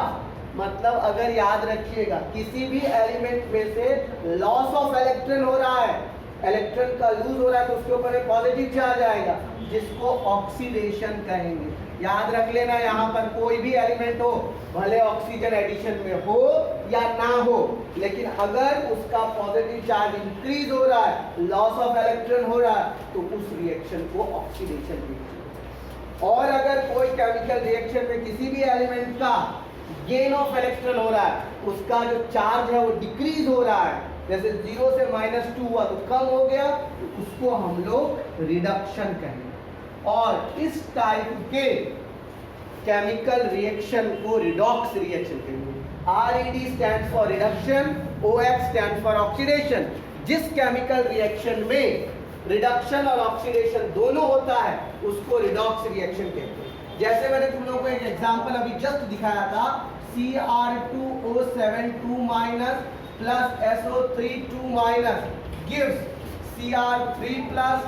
मतलब अगर याद रखिएगा किसी भी एलिमेंट में से लॉस ऑफ इलेक्ट्रॉन हो रहा है, इलेक्ट्रॉन का लूज हो रहा है तो उसके ऊपर एक पॉजिटिव चार्ज आएगा जिसको ऑक्सीडेशन कहेंगे। याद रख लेना, यहाँ पर कोई भी एलिमेंट हो, भले ऑक्सीजन एडिशन में हो या ना हो, लेकिन अगर उसका पॉजिटिव चार्ज इंक्रीज हो रहा है, लॉस ऑफ इलेक्ट्रॉन हो रहा है, तो उस रिएक्शन को ऑक्सीडेशन कहते हैं। और अगर कोई केमिकल रिएक्शन में किसी भी एलिमेंट का गेन ऑफ इलेक्ट्रॉन हो रहा है, उसका जो चार्ज है वो डिक्रीज हो रहा है, जैसे 0 से -2 हुआ तो कम हो गया, तो उसको हम लोग रिडक्शन कहेंगे। और इस टाइप के केमिकल रिएक्शन को रिडॉक्स रिएक्शन कहेंगे। RED stands for reduction, OX stands for oxidation. जिस केमिकल रिएक्शन में रिडक्शन और ऑक्सीडेशन दोनों होता है उसको रिडॉक्स रिएक्शन कहते हैं। जैसे मैंने तुम लोगों को एक एग्जांपल अभी जस्ट दिखाया था, Cr2O7 2- plus SO3 2- gives Cr3 plus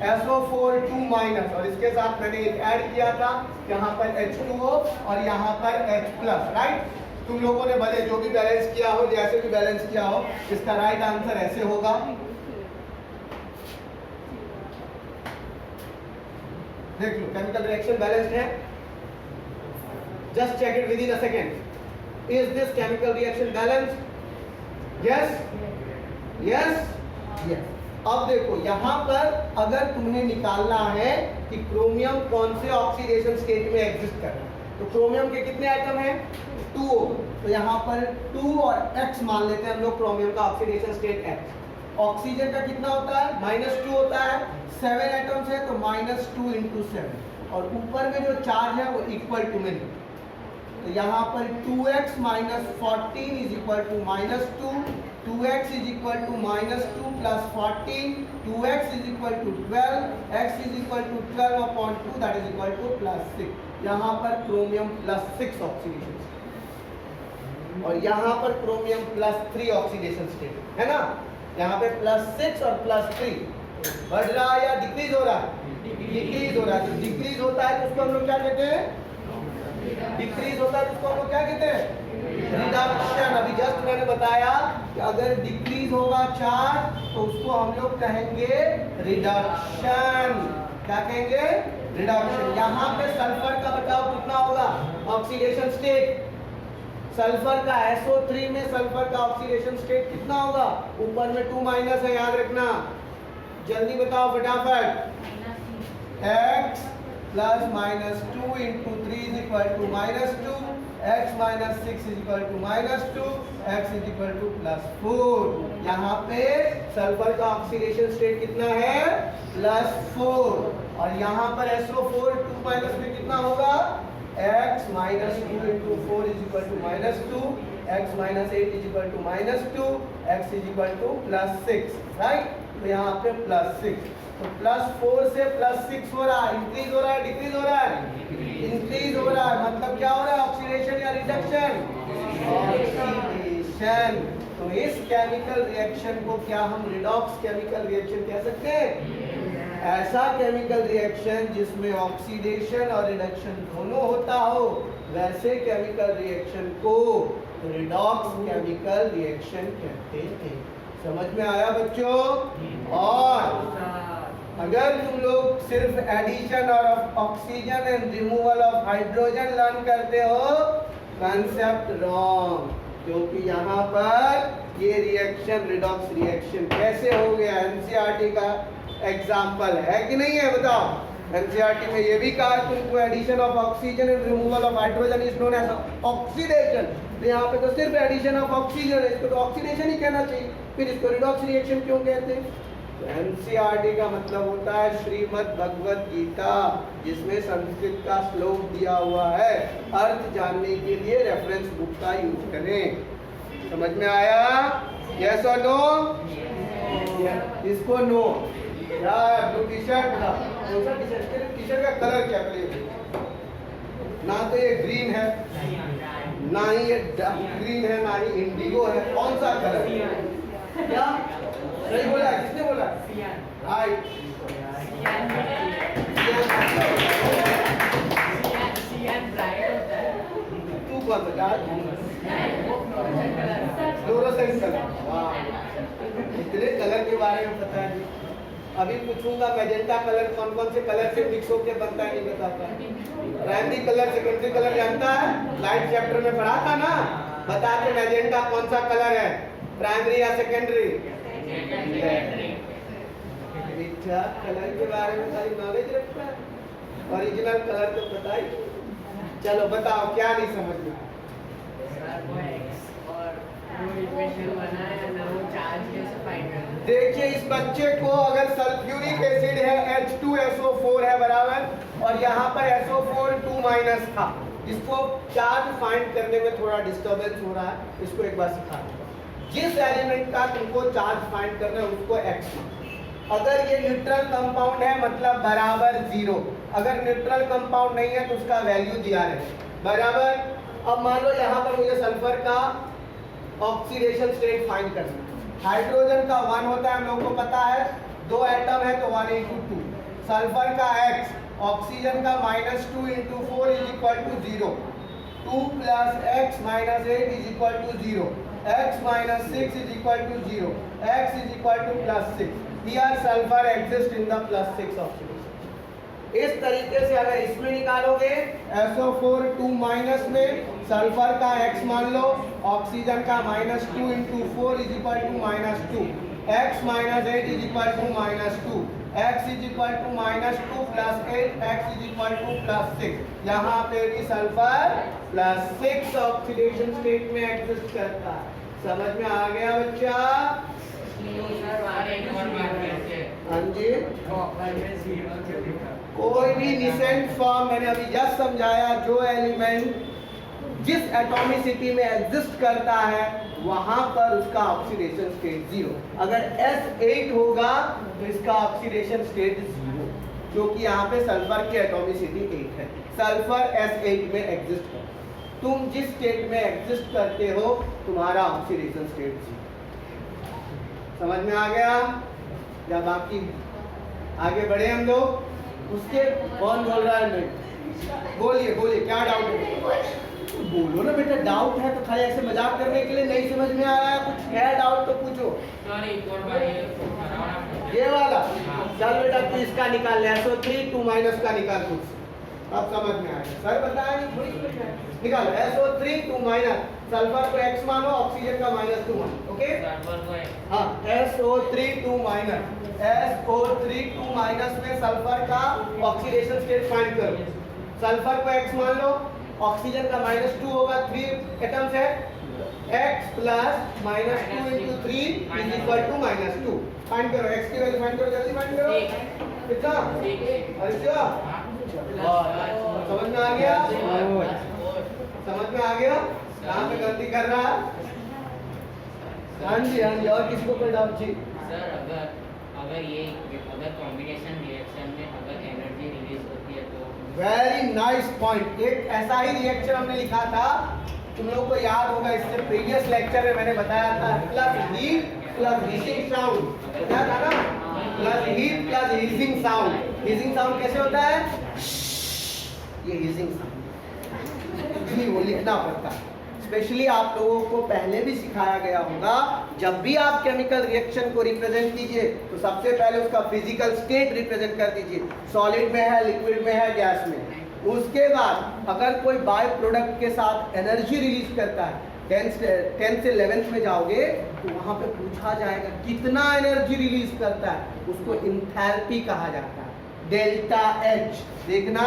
SO4 2-, और इसके साथ मैंने एक ऐड किया था, यहाँ पर H2O और यहाँ पर H+, राइट? तुम लोगों ने भले जो भी बैलेंस किया हो, जैसे भी बैलेंस किया हो, इसका राइट आंसर ऐसे होगा। देख लो केमिकल रिएक्शन बैलेंस्ड है, just check it within a second. Is this chemical reaction balanced? Yes yes yes. अब देखो यहाँ पर अगर तुम्हें निकालना है कि क्रोमियम कौन से ऑक्सीडेशन स्टेट में एग्जिस्ट कर रहा है, तो क्रोमियम के कितने आइटम हैं? 2। तो यहाँ पर 2 और X मान लेते हैं हम लोग क्रोमियम का ऑक्सीडेशन स्टेट X। ऑक्सीजन का कितना होता है? -2 होता है। 7 एटम्स है तो -2 × 7, और ऊपर में जो चार्ज है वो इक्वल टू में, तो यहाँ पर 2x - 14 is equal to -2, 2x is equal to -2 + 14, 2x is equal to 12, x is equal to 12/2, that is equal to +6। यहाँ पर क्रोमियम +6 ऑक्सीडेशन, और यहाँ पर क्रोमियम +3 ऑक्सीडेशन स्टेट है ना। यहाँ पे +6 और +3 बढ़ रहा है या डिक्रीज हो रहा है? डिक्रीज हो रहा है। तो डिक्रीज होता है तो उसको हम लोग क्या कहते हैं? डिक्रीज होता है तो उसको हम लोग क्या कहते हैं? रिडक्शन। अभी जस्ट मैंने बताया कि अगर डिक्रीज होगा चार्ज तो उसको हम लोग कहेंगे रिडक्शन। क्या कहेंगे? रिडक्शन। यहाँ पे सल्फर का बताओ कितना होगा ऑक्सीडेशन स्टेट? सल्फर का SO3 में सल्फर का ऑक्सीडेशन स्टेट कितना होगा? ऊपर में 2 माइनस है, याद रखना। जल्दी बताओ फटाफट। x + -2 × 3 is equal to -2, x - 6 is equal to -2, x is equal to +4। यहाँ पे सल्फर का ऑक्सीडेशन स्टेट कितना है? +4। और यहाँ पर SO4 2 माइनस में कितना होगा? x - 2 × 4 is equal to -2, x - 8 is equal to -2, x is equal to +6, right. तो यहाँ पे +6, तो +4 से +6 हो रहा है, इंक्रीज हो रहा है डिक्रीज हो रहा है? इंक्रीज हो रहा है। मतलब क्या हो रहा है? ऑक्सीडेशन या रिडक्शन? ऑक्सीडेशन। तो इस केमिकल रिएक्शन को क्या हम रिडॉक्स केमिकल रिएक्शन कह सकते हैं? ऐसा केमिकल रिएक्शन जिसमें ऑक्सीडेशन और रिडक्शन दोनों होता हो, वैसे केमिकल रिएक्शन को रिडॉक्स केमिकल रिएक्शन कहते हैं। समझ में आया बच्चों? और अगर तुम लोग सिर्फ एडिशन और oxygen and removal of hydrogen learn करते हो, कंसेप्ट रॉन्ग, क्योंकि यहाँ पर ये रिएक्शन रिडॉक्स रिएक्शन कैसे हो गया एनसीईआरटी का एग्जाम्पल है कि नहीं है? बताओ। एनसीईआरटी में ये भी कहा तुमको addition of oxygen and removal of hydrogen is known as oxidation. तो यहाँ पे तो सिर्फ एडिशन ऑफ ऑक्सीजन है, इसको तो ऑक्सीडेशन ही कहना चाहिए, फिर इसको रिडॉक्स रिएक्शन क्यों कहते हैं? तो एनसीईआरटी का मतलब होता है श्रीमद् भगवत गीता, जिसमें संस्कृत का श्लोक दिया हुआ है। अर्थ जानने के लिए रेफरेंस बुक का यूज करें। समझ में आया? यस और नो? इसको no. Blue T shirt, T shirt का कलर क्या? ना तो ये ग्रीन है, ना ही ये ग्रीन है, ना ही इंडिगो है। कौन सा कलर? क्या सही बोला? किसने बोला? राइट। तू कौन सा? Fluorescent colour. वाह, इतने कलर के बारे में पता है। अभी पूछूंगा मैजेंटा कलर कौन कौन से कलर से मिक्स होकर बनता है, नहीं बताता। प्राइमरी कलर सेकेंडरी कलर जानता है? लाइट चैप्टर में पढ़ा था ना। बता के मैजेंटा कौन सा कलर है, प्राइमरी या सेकेंडरी? अच्छा, कलर के बारे में सारी नॉलेज रखता है, ओरिजिनल कलर तो पता ही। चलो बताओ क्या नहीं समझ में? देखिए इस बच्चे को अगर सल्फ्यूरिक एसिड है H2SO4 है बराबर, और यहाँ पर SO4 2 माइनस था, इसको चार्ज फाइंड करने में थोड़ा डिस्टर्बेंस हो रहा है। इसको एक बार सिखा दूंगा। जिस एलिमेंट का तुमको चार्ज फाइंड करना है उसको X, अगर ये न्यूट्रल कंपाउंड है मतलब बराबर 0, अगर न्यूट्रल कंपाउंड नहीं है तो उसका वैल्यू दिया रहे बराबर। अब मान लो यहाँ पर मुझे सल्फर का ऑक्सीडेशन स्टेट फाइंड करना, हाइड्रोजन का 1 होता है, हम लोगों को पता है, 2 एटम है तो 1 × 2, सल्फर का X, ऑक्सीजन का -2 × 4 is equal to 0, 2 + x - 8 is equal to 0, x - 6 is equal to 0, x is equal to +6। Here sulfur exists in the +6 oxidation. इस तरीके से अगर इसमें निकालोगे SO4 2 माइनस में सल्फर का X मान लो, ऑक्सीजन का -2 × 4 = -2, X - 8 = -2, X = -2 + 8, X = +6। यहाँ पे भी सल्फर +6 ऑक्सीडेशन स्टेट में एग्जिस्ट करता है। समझ में आ गया बच्चा? हाँ जी, कोई भी निसेंट फॉर्म, मैंने अभी जस्ट समझाया, जो एलिमेंट जिस एटॉमिसिटी में एग्जिस्ट करता है वहां पर उसका ऑक्सीडेशन स्टेट 0। अगर S8 होगा तो इसका ऑक्सीडेशन स्टेट 0, क्योंकि यहाँ पे सल्फर की एटॉमिसिटी 8 है। सल्फर S8 में एग्जिस्ट करता है। तुम जिस स्टेट में एग्जिस्ट करते हो तुम्हारा ऑक्सीडेशन स्टेट 0। समझ में आ गया? या बाकी आगे बढ़े हम लोग? उसके कौन बोल रहा है? बोलिए बोलिए, क्या डाउट है? बोलो ना बेटा, डाउट है तो खाली ऐसे मजाक करने के लिए नहीं समझ में आ रहा है, कुछ है डाउट तो पूछो। ये वाला चल बेटा, तू इसका निकाल ले, SO3 2 माइनस का निकाल कुछ, अब समझ में आएगा। सर बताया नहीं, थोड़ी निकालो। SO3 2 माइनस, सल्फर को X मानो, ऑक्सीजन का -2 मानो। ओके, हाँ, SO3 2 माइनस, SO3 2 माइनस में सल्फर का ऑक्सीडेशन स्टेट फाइंड करो। सल्फर को X मान लो, ऑक्सीजन का -2 होगा, 3 एटम्स है, X प्लस -2 × 3 = -2। फाइंड करो X की वैल्यू, फाइंड करो, जल्दी फाइंड करो। कितना? अच्छा, समझ में आ गया? समझ में आ गया? कहाँ पे गलती कर रहा है? हाँ जी, हाँ जी, और किसको कोई डाउट? जी सर, अगर कॉम्बिनेशन रिएक्शन में अगर एनर्जी रिलीज होती है तो? Very nice point. एक ऐसा ही रिएक्शन हमने लिखा था, तुम लोग को याद होगा, इससे प्रीवियस लेक्चर में मैंने बताया था, plus heat plus heating sound, बताया था ना? Plus heat plus हीजिंग sound. हीजिंग sound कैसे होता है? ये हीजिंग साउंड जी, वो लिखना पड़ता है। स्पेशली आप लोगों को पहले भी सिखाया गया होगा, जब भी आप केमिकल रिएक्शन को रिप्रेजेंट कीजिए तो सबसे पहले उसका फिजिकल स्टेट रिप्रेजेंट कर दीजिए, सॉलिड में है, लिक्विड में है, गैस में है। उसके बाद अगर कोई बाय प्रोडक्ट के साथ एनर्जी रिलीज करता है, 10 से 11th में जाओगे तो वहां पे पूछा जाएगा कितना एनर्जी रिलीज करता है, उसको इंथैल्पी कहा जाता है, डेल्टा H। देखना,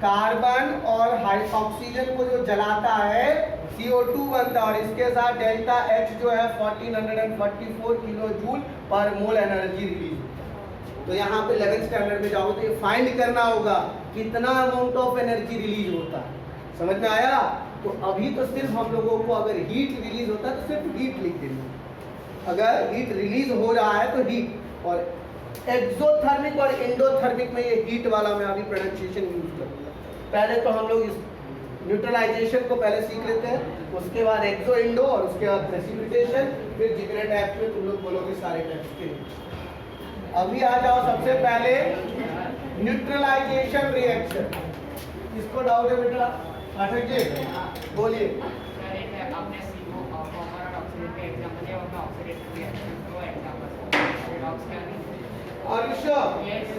कार्बन और ऑक्सीजन को जो जलाता है CO2 बनता है, और इसके साथ डेल्टा H जो है 1444 किलो जूल पर मोल एनर्जी रिलीज होता है। तो यहाँ पे 11th स्टैंडर्ड में जाओ तो ये फाइंड करना होगा कितना अमाउंट ऑफ एनर्जी रिलीज होता है। समझ में आया? तो अभी तो सिर्फ हम लोगों को अगर हीट रिलीज होता है तो सिर्फ हीट लिख देना, अगर हीट रिलीज हो रहा है तो हीट, और एक्सोथर्मिक और एंडोथर्मिक में ये हीट वाला मैं अभी प्रोनाउंसिएशन यूज करूँगा। पहले तो हम लोग इस न्यूट्रलाइजेशन को पहले सीख लेते हैं, उसके बाद एक्सो इंडो, और उसके बाद प्रेसिपिटेशन, फिर जितने टाइप में तुम लोग बोलोगे सारे टाइप्स के। अभी आ जाओ सबसे पहले न्यूट्रलाइजेशन रिएक्शन। इसको डाउट है बेटा? पाठक जी बोलिए। Are you sure? Yes,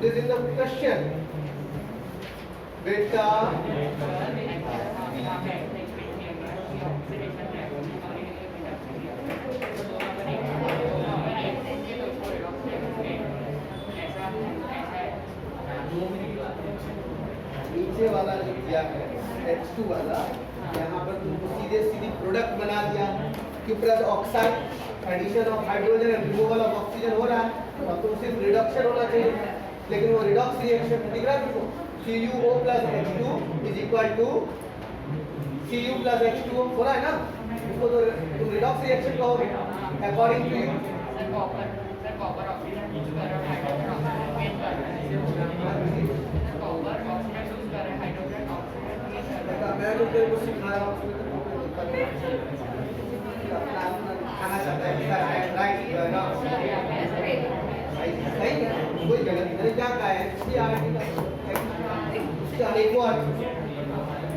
This is the question. बेटा नीचे वाला जो दिया है H2 वाला, यहाँ पर तुमको सीधे सीधी प्रोडक्ट बना दिया कि plus oxide addition of hydrogen and removal of oxygen हो रहा है, और तुम सिर्फ रिडक्शन होना चाहिए, लेकिन वो रिडॉक्स रिएक्शन दिख रहा है तुमको, CuO plus H2 is equal to Cu plus H2O हो रहा है ना? इसको तो तुम रिडॉक्स रिएक्शन कहोगे according to you. Copper oxygen use कर रहा है, हाइड्रोजन ऑक्सीजन कर रहा है, कॉपर ऑक्सीजन यूज कर रहा है, हाइड्रोजन ऑक्सीजन। मैं तो तेरे को सिखाया हूं, खाना चाहता है राइट ना? सही है, कोई गलत नहीं। क्या कहा है उसका एक और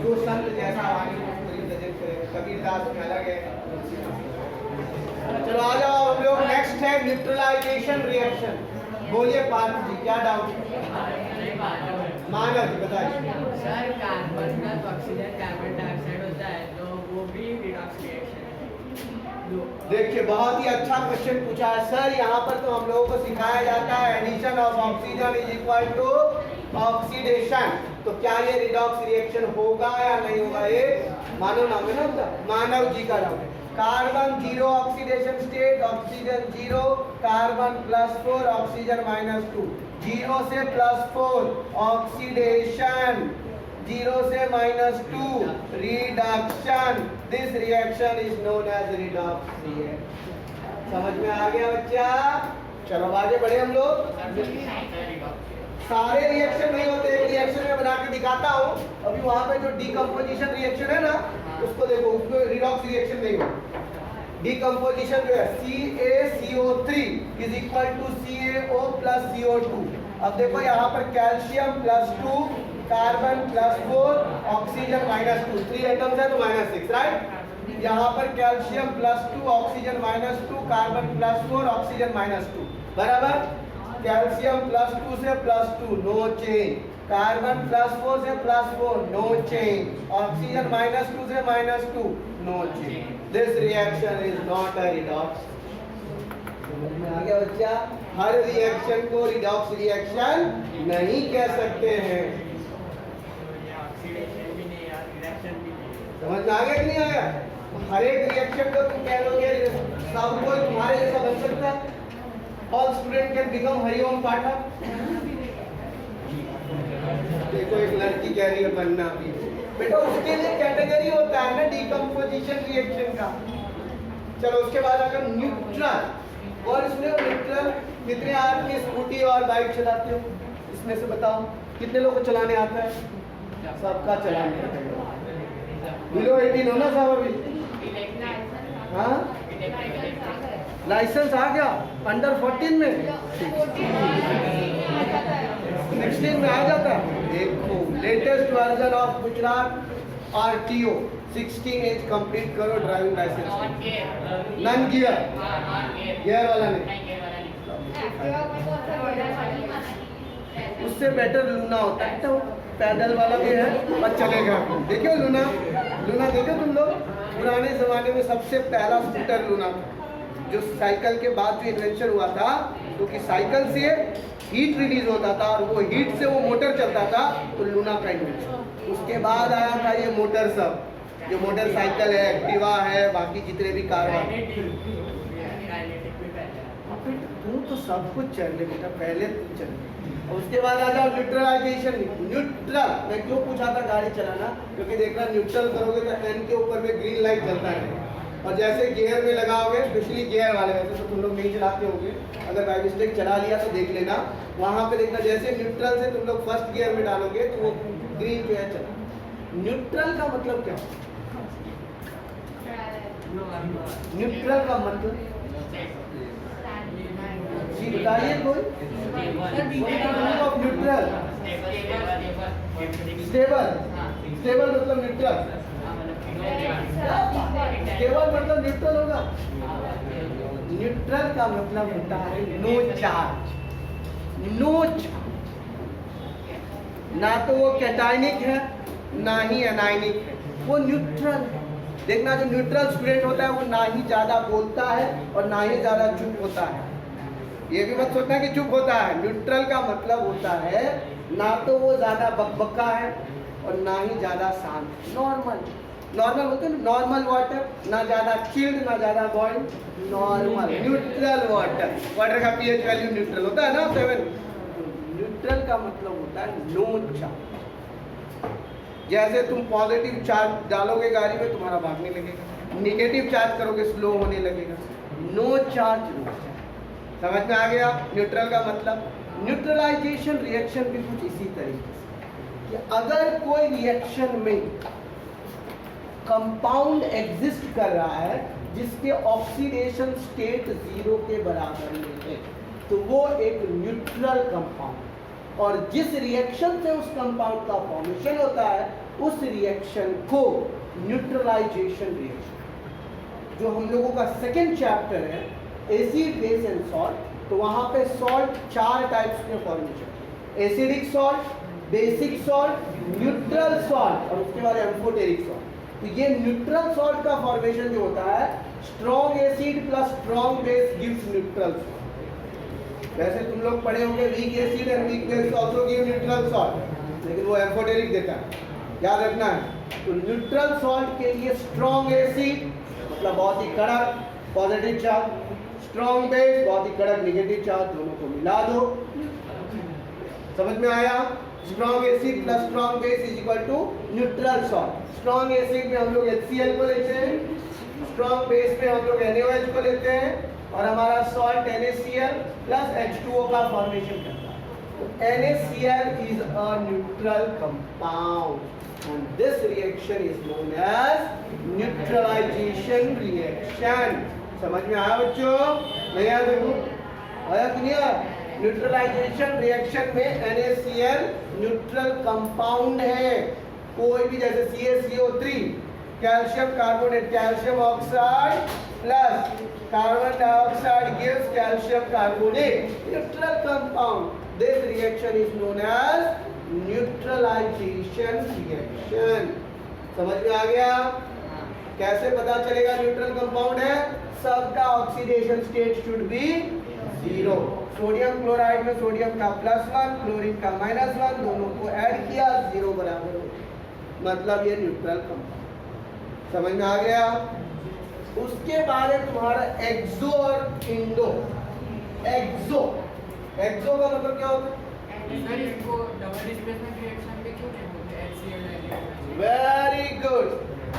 जो संत जैसा वाणी को रिप्रेजेंट करे, कबीरदास में अलग है। चलो आ जाओ हम लोग, नेक्स्ट है न्यूट्रलाइजेशन रिएक्शन। बोलिए पार्थ जी, क्या डाउट? मानव जी बताइए। Sir carbon plus oxygen carbon dioxide होता है तो वो भी रिडॉक्स रिएक्शन है। देखिए बहुत ही अच्छा क्वेश्चन पूछा है सर। यहाँ पर तो हम लोगों को सिखाया जाता है addition of oxygen is equal to oxidation. तो क्या ये रिडॉक्स रिएक्शन होगा या नहीं होगा? ये मानव नाम है ना, मानव जी का नाम है। Carbon 0 oxidation state, oxygen 0, carbon +4 oxygen -2, 0 से +4 ऑक्सीडेशन, 0 से -2 reduction. This reaction is known as redox reaction. समझ में आ गया बच्चा? चलो आगे बढ़े हम लोग। सारे रिएक्शन नहीं होते, एक रिएक्शन में बना के दिखाता हूँ। अभी वहां पे जो डीकंपोजिशन रिएक्शन है ना, उसको देखो, उसको रिडॉक्स रिएक्शन नहीं होता। डीकंपोजिशन जो है CaCO3 is equal to CaO plus CO2। अब देखो यहाँ पर कैल्शियम +2, कार्बन +4, ऑक्सीजन -2, 3 एटम्स है तो -6, राइट? यहाँ पर कैल्शियम +2, ऑक्सीजन -2, कार्बन +4, ऑक्सीजन -2, बराबर? कैल्शियम +2 से +2 नो चेंज, कार्बन +4 से +4 नो चेंज, ऑक्सीजन -2 से -2 no change. This reaction is not a redox. समझ में आ गया बच्चा? हर रिएक्शन को रिडॉक्स रिएक्शन नहीं कह सकते हैं। समझ में आ गया कि नहीं आया? हर एक रिएक्शन को तुम कह लोगे सब कोई तुम्हारे जैसा बन सकता है। All student can become Hariom पाठक। देखो एक लड़की कह रही है बनना भी, बेटा उसके लिए कैटेगरी होता है ना डीकंपोजिशन रिएक्शन का। चलो उसके बाद अगर न्यूट्रल, और इसमें न्यूट्रल कितने आपकी स्कूटी और बाइक चलाते हो? इसमें से बताओ कितने लोगों को चलाने आता है? सबका चलाने आता है। बिलो 18 हो ना साहब अभी? हाँ लाइसेंस आ गया अंडर 14 में, 16 में आ जाता है। देखो latest version of Gujarat RTO 16 age complete करो driving licence. Non gear, gear वाला नहीं। उससे बेटर लूना होता है, तो पैदल वाला भी है और चलेगा। देखो लूना, लूना देखो तुम लोग? पुराने जमाने में सबसे पहला स्कूटर लूना था, जो साइकिल के बाद जो इन्वेंशन हुआ था, क्योंकि साइकिल से हीट रिलीज होता था और वो हीट से वो मोटर चलता था, तो लूना का इन्वेंशन। उसके बाद आया था ये मोटर, सब जो मोटरसाइकिल है, एक्टिवा है, बाकी जितने भी कार वाले। तू तो सब कुछ चल रहे बेटा, पहले तू चल। और उसके बाद आ जाओ न्यूट्रलाइजेशन। न्यूट्रल मैं क्यों पूछा था गाड़ी चलाना, क्योंकि देखना न्यूट्रल करोगे तो एन के ऊपर में ग्रीन लाइट जलता है, और जैसे गियर में लगाओगे, स्पेशली गियर वाले, वैसे तो तुम लोग नहीं चलाते होंगे, अगर बाई मिस्टेक चला लिया तो देख लेना, वहां पे देखना जैसे न्यूट्रल से तुम लोग फर्स्ट गियर में डालोगे तो वो ग्रीन जो है चला। न्यूट्रल का मतलब क्या? न्यूट्रल का मतलब जी बताइए कोई? न्यूट्रल स्टेबल, स्टेबल मतलब न्यूट्रल, स्टेबल मतलब न्यूट्रल होगा। न्यूट्रल का मतलब होता है नो चार्ज, नो ना तो वो कैटायनिक है ना ही एनायनिक है, वो न्यूट्रल। देखना जो न्यूट्रल स्टूडेंट होता है वो ना ही ज्यादा बोलता है और ना ही ज्यादा चुप होता है। ये भी मत सोचना कि चुप होता है। न्यूट्रल का मतलब होता है ना तो वो ज्यादा बकबका है और ना ही ज्यादा शांत, नॉर्मल। नॉर्मल होते हैं नॉर्मल वाटर, ना ज्यादा चिल्ड ना ज्यादा boiled, normal neutral water. Water का पीएच वैल्यू न्यूट्रल होता है ना 7। न्यूट्रल का मतलब होता है नो चार्ज। जैसे तुम पॉजिटिव चार्ज डालोगे गाड़ी में, तुम्हारा भागने लगेगा, नेगेटिव चार्ज करोगे स्लो होने लगेगा। No charge no charge. समझ में आ गया न्यूट्रल का मतलब? न्यूट्रलाइजेशन रिएक्शन भी कुछ इसी तरीके से कि अगर कोई रिएक्शन में कंपाउंड एग्जिस्ट कर रहा है जिसके ऑक्सीडेशन स्टेट 0 के बराबर में है, तो वो एक न्यूट्रल कंपाउंड। और जिस रिएक्शन से उस कंपाउंड का फॉर्मेशन होता है उस रिएक्शन को न्यूट्रलाइजेशन रिएक्शन, जो हम लोगों का सेकेंड चैप्टर है एसिड बेस एंड सॉल्ट, तो वहां पे सॉल्ट 4 टाइप्स के formation, acidic salt, basic salt, neutral salt और उसके बाद एम्फोटेरिक सॉल्ट। तो ये न्यूट्रल सॉल्ट का फॉर्मेशन जो होता है, strong acid plus strong base gives neutral salt. वैसे तुम लोग पढ़े होंगे weak acid and weak base also give neutral salt, लेकिन वो एम्फोटेरिक देता है, याद रखना है। तो न्यूट्रल सॉल्ट के लिए स्ट्रॉन्ग एसिड मतलब बहुत ही कड़क पॉजिटिव चार्ज, स्ट्रॉन्ग बेस बहुत ही कड़क नेगेटिव चार्ज, दोनों को मिला दो। समझ में आया? Strong acid plus strong base is equal to neutral salt. Strong acid में हम लोग HCl को लेते हैं, स्ट्रॉन्ग बेस में हम लोग NaOH को लेते हैं और हमारा सॉल्ट NaCl प्लस H2O का फॉर्मेशन करता है। तो NaCl is a neutral compound and this reaction is known as neutralization reaction। समझ में आया बच्चों? नहीं आया? देखो आया कि नहीं आया? न्यूट्रलाइजेशन रिएक्शन में NaCl न्यूट्रल कंपाउंड है। कोई भी जैसे CaCO3 calcium carbonate, calcium oxide plus carbon dioxide gives calcium carbonate, neutral compound. This reaction is known as neutralisation reaction. समझ में आ गया? कैसे पता चलेगा न्यूट्रल कंपाउंड है? सबका oxidation state should be 0। Sodium chloride में सोडियम का +1, क्लोरीन का -1, दोनों को ऐड किया 0 बराबर हो, मतलब ये न्यूट्रल कंपाउंड। समझ में आ गया? उसके बाद है तुम्हारा एक्सो और इंडो। एक्सो का मतलब क्या होता है? Very good.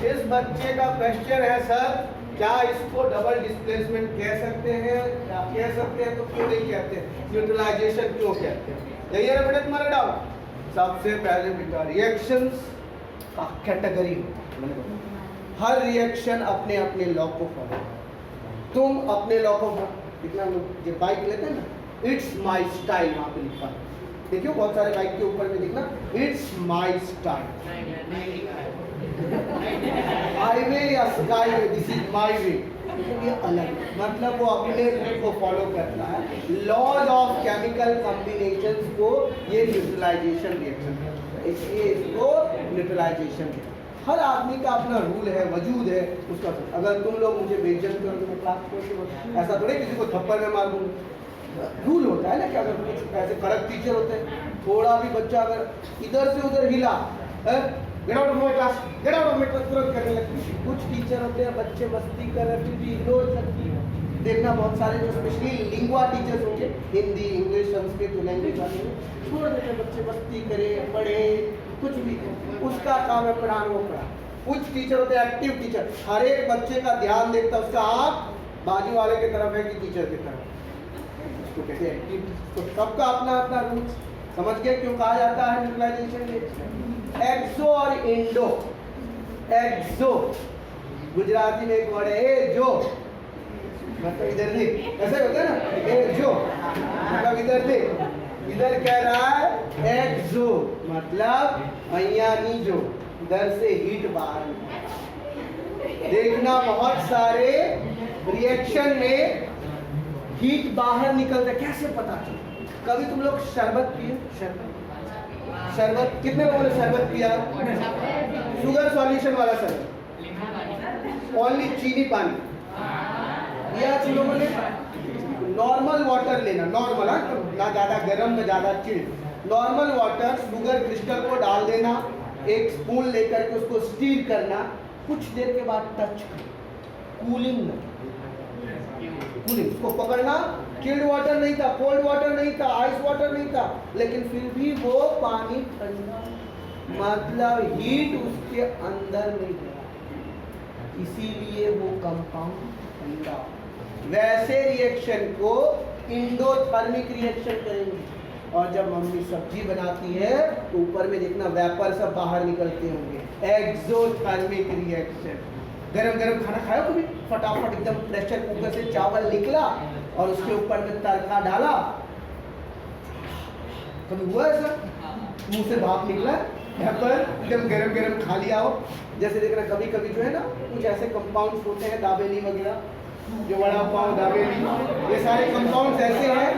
इस बच्चे का क्वेश्चन है सर, क्या इसको डबल डिस्प्लेसमेंट कह सकते हैं? क्या कह सकते हैं? तो क्यों नहीं कहते? न्यूट्रलाइजेशन क्यों कहते हैं? यही है ना बेटा तुम्हारा डाउट? सबसे पहले बेटा रिएक्शंस का कैटेगरी हर रिएक्शन अपने अपने लॉ को फॉलो। तुम अपने लॉ को कितना जो बाइक लेते हैं ना, इट्स माई स्टाइल वहां पे लिखा है, देखियो बहुत सारे बाइक के ऊपर में दिखना इट्स माई स्टाइल, हाईवे या sky way, this is my way. ये अलग मतलब वो अपने रूल को फॉलो करता है। लॉज ऑफ केमिकल कॉम्बिनेशंस को ये न्यूट्रलाइजेशन रिएक्शन करता है, इसलिए इसको न्यूट्रलाइजेशन। हर आदमी का अपना रूल है, वजूद है उसका। अगर तुम लोग मुझे बेइज्जत करोगे मैं क्लास में ऐसा थोड़ी किसी को थप्पड़ में मार दूंगा। रूल होता है ना कि अगर कुछ ऐसे कड़क टीचर होते हैं, थोड़ा भी बच्चा अगर इधर से उधर हिला, get out of my class, get out of my class तुरंत करने लगते हैं। कुछ टीचर होते हैं बच्चे मस्ती कर रहे फिर भी इग्नोर करती है। देखना बहुत सारे जो स्पेशली लिंगुआ टीचर्स होंगे, हिंदी, इंग्लिश, संस्कृत लैंग्वेज वाले, छोड़ देते बच्चे मस्ती करे, पढ़े, कुछ भी उसका काम है पढ़ाना, वो पढ़ा। कुछ टीचर होते हैं एक्टिव टीचर, हर एक बच्चे का ध्यान देखता है, उसका आँख बाजू वाले की तरफ है कि टीचर की तरफ, उसको कहते हैं एक्टिव। तो सबका अपना अपना रूल। समझ गए क्यों कहा जाता है न्यूट्रलाइजेशन? एक्सो और इंडो। एक्सो गुजराती में एक वर्ड है ए जो, मतलब इधर देख, ऐसे होता है ना ए जो, मतलब इधर देख। इधर कह रहा है एक्सो मतलब अयानी जो, इधर से हीट बाहर निकलता। देखना बहुत सारे रिएक्शन में हीट बाहर निकलता है, कैसे पता चले? कभी तुम लोग शरबत पिए? शरबत कितने लोगों ने शरबत पिया? शुगर सॉल्यूशन वाला शरबत, ओनली चीनी पानी या तुम लोगों ने नॉर्मल वाटर लेना, नॉर्मल ना ज़्यादा गर्म ना ज़्यादा chilled, normal water sugar crystal को डाल देना, एक स्पून लेकर के उसको स्टीर करना, कुछ देर के बाद टच कूलिंग उसको पकड़ना। चिल्ड वाटर नहीं था, कोल्ड वाटर नहीं था, आइस वाटर नहीं था, लेकिन फिर भी वो पानी ठंडा, मतलब हीट उसके अंदर नहीं गया, इसीलिए वो कंपाउंड ठंडा। वैसे रिएक्शन को इंडोथर्मिक रिएक्शन करेंगे। और जब मम्मी सब्जी बनाती है तो ऊपर में देखना वेपर सब बाहर निकलते होंगे, एक्सोथर्मिक रिएक्शन। गरम गरम खाना खाया कभी? फटाफट एकदम प्रेशर कुकर से चावल निकला और उसके ऊपर में तड़का डाला, कभी हुआ ऐसा? मुंह से भाप निकला, वेपर एकदम गरम गरम खा लिया हो। जैसे देखना कभी कभी जो है ना कुछ ऐसे कंपाउंड्स होते हैं दाबेली वगैरह, जो वड़ा पाव दाबेली, ये सारे कंपाउंड्स ऐसे हैं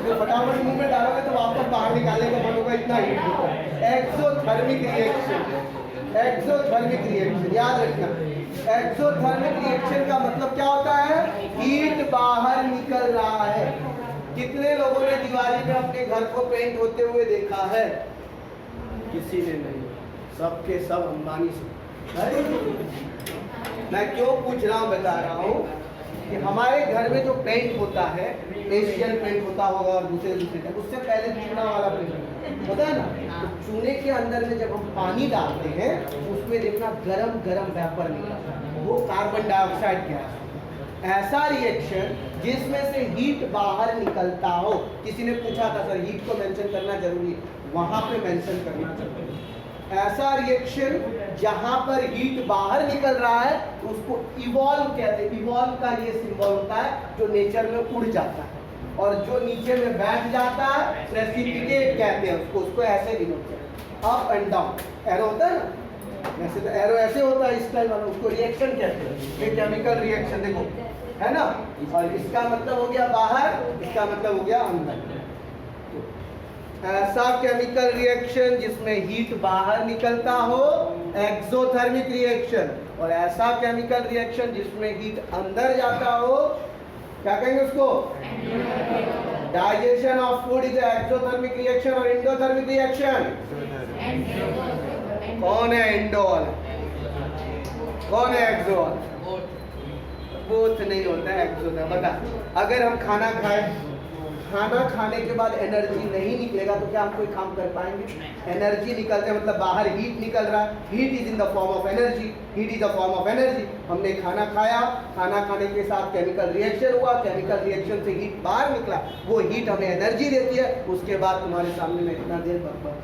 जो फटाफट मुंह में डालोगे तो वापस बाहर निकालने का मन होगा, इतना हीट होता है। एक्सोथर्मिक रिएक्शन, एक्सोथर्मिक रिएक्शन याद रखना। एक्सोथर्मिक रिएक्शन का मतलब क्या होता है? हीट बाहर निकल रहा है। कितने लोगों ने दिवाली में अपने घर को पेंट होते हुए देखा है? किसी ने नहीं, सबके सब अंबानी से। मैं क्यों पूछ रहा हूँ, बता रहा हूँ कि हमारे घर में जो पेंट होता है, एशियन पेंट होता होगा और दूसरे टाइप, उससे पहले चूना वाला पेंट होता है ना, तो चूने के अंदर में जब हम पानी डालते हैं उसमें देखना गरम गरम वेपर निकलता है, वो कार्बन डाइऑक्साइड गैस। ऐसा रिएक्शन जिसमें से हीट बाहर निकलता हो। किसी ने पूछा था सर हीट को मेंशन करना जरूरी है, वहां पे मेंशन करना जरूरी है। ऐसा रिएक्शन जहां पर हीट बाहर निकल रहा है उसको इवॉल्व कहते हैं। इवॉल्व का ये सिंबल होता है जो नेचर में उड़ जाता है, और जो नीचे में बैठ जाता है प्रेसिपिटेट कहते हैं उसको। उसको ऐसे डिनोट करते हैं, अप एंड डाउन। एरो होता है ना, वैसे तो एरो ऐसे होता है इस टाइप वाला, उसको रिएक्शन कहते हैं। ये केमिकल रिएक्शन देखो है ना, और इसका मतलब हो गया बाहर, इसका मतलब हो गया अंदर। ऐसा केमिकल रिएक्शन जिसमें हीट बाहर निकलता हो, एक्सोथर्मिक रिएक्शन। और ऐसा केमिकल रिएक्शन जिसमें हीट अंदर जाता हो, क्या कहेंगे उसको? Digestion of food is exothermic reaction और एंडोथर्मिक रिएक्शन। कौन है एंडोल, कौन है एक्सोल? बोथ नहीं होता है, एक्सोथर्मिक। बता, अगर हम खाना खाएं, खाना खाने के बाद एनर्जी नहीं निकलेगा तो क्या हम कोई काम कर पाएंगे? एनर्जी निकलते हैं मतलब बाहर हीट निकल रहा है। Heat is in the form of energy, heat is the form of energy. हमने खाना खाया, खाना खाने के साथ केमिकल रिएक्शन हुआ, केमिकल रिएक्शन से हीट बाहर निकला, वो हीट हमें एनर्जी देती है। उसके बाद तुम्हारे सामने में इतना देर बर्बाद।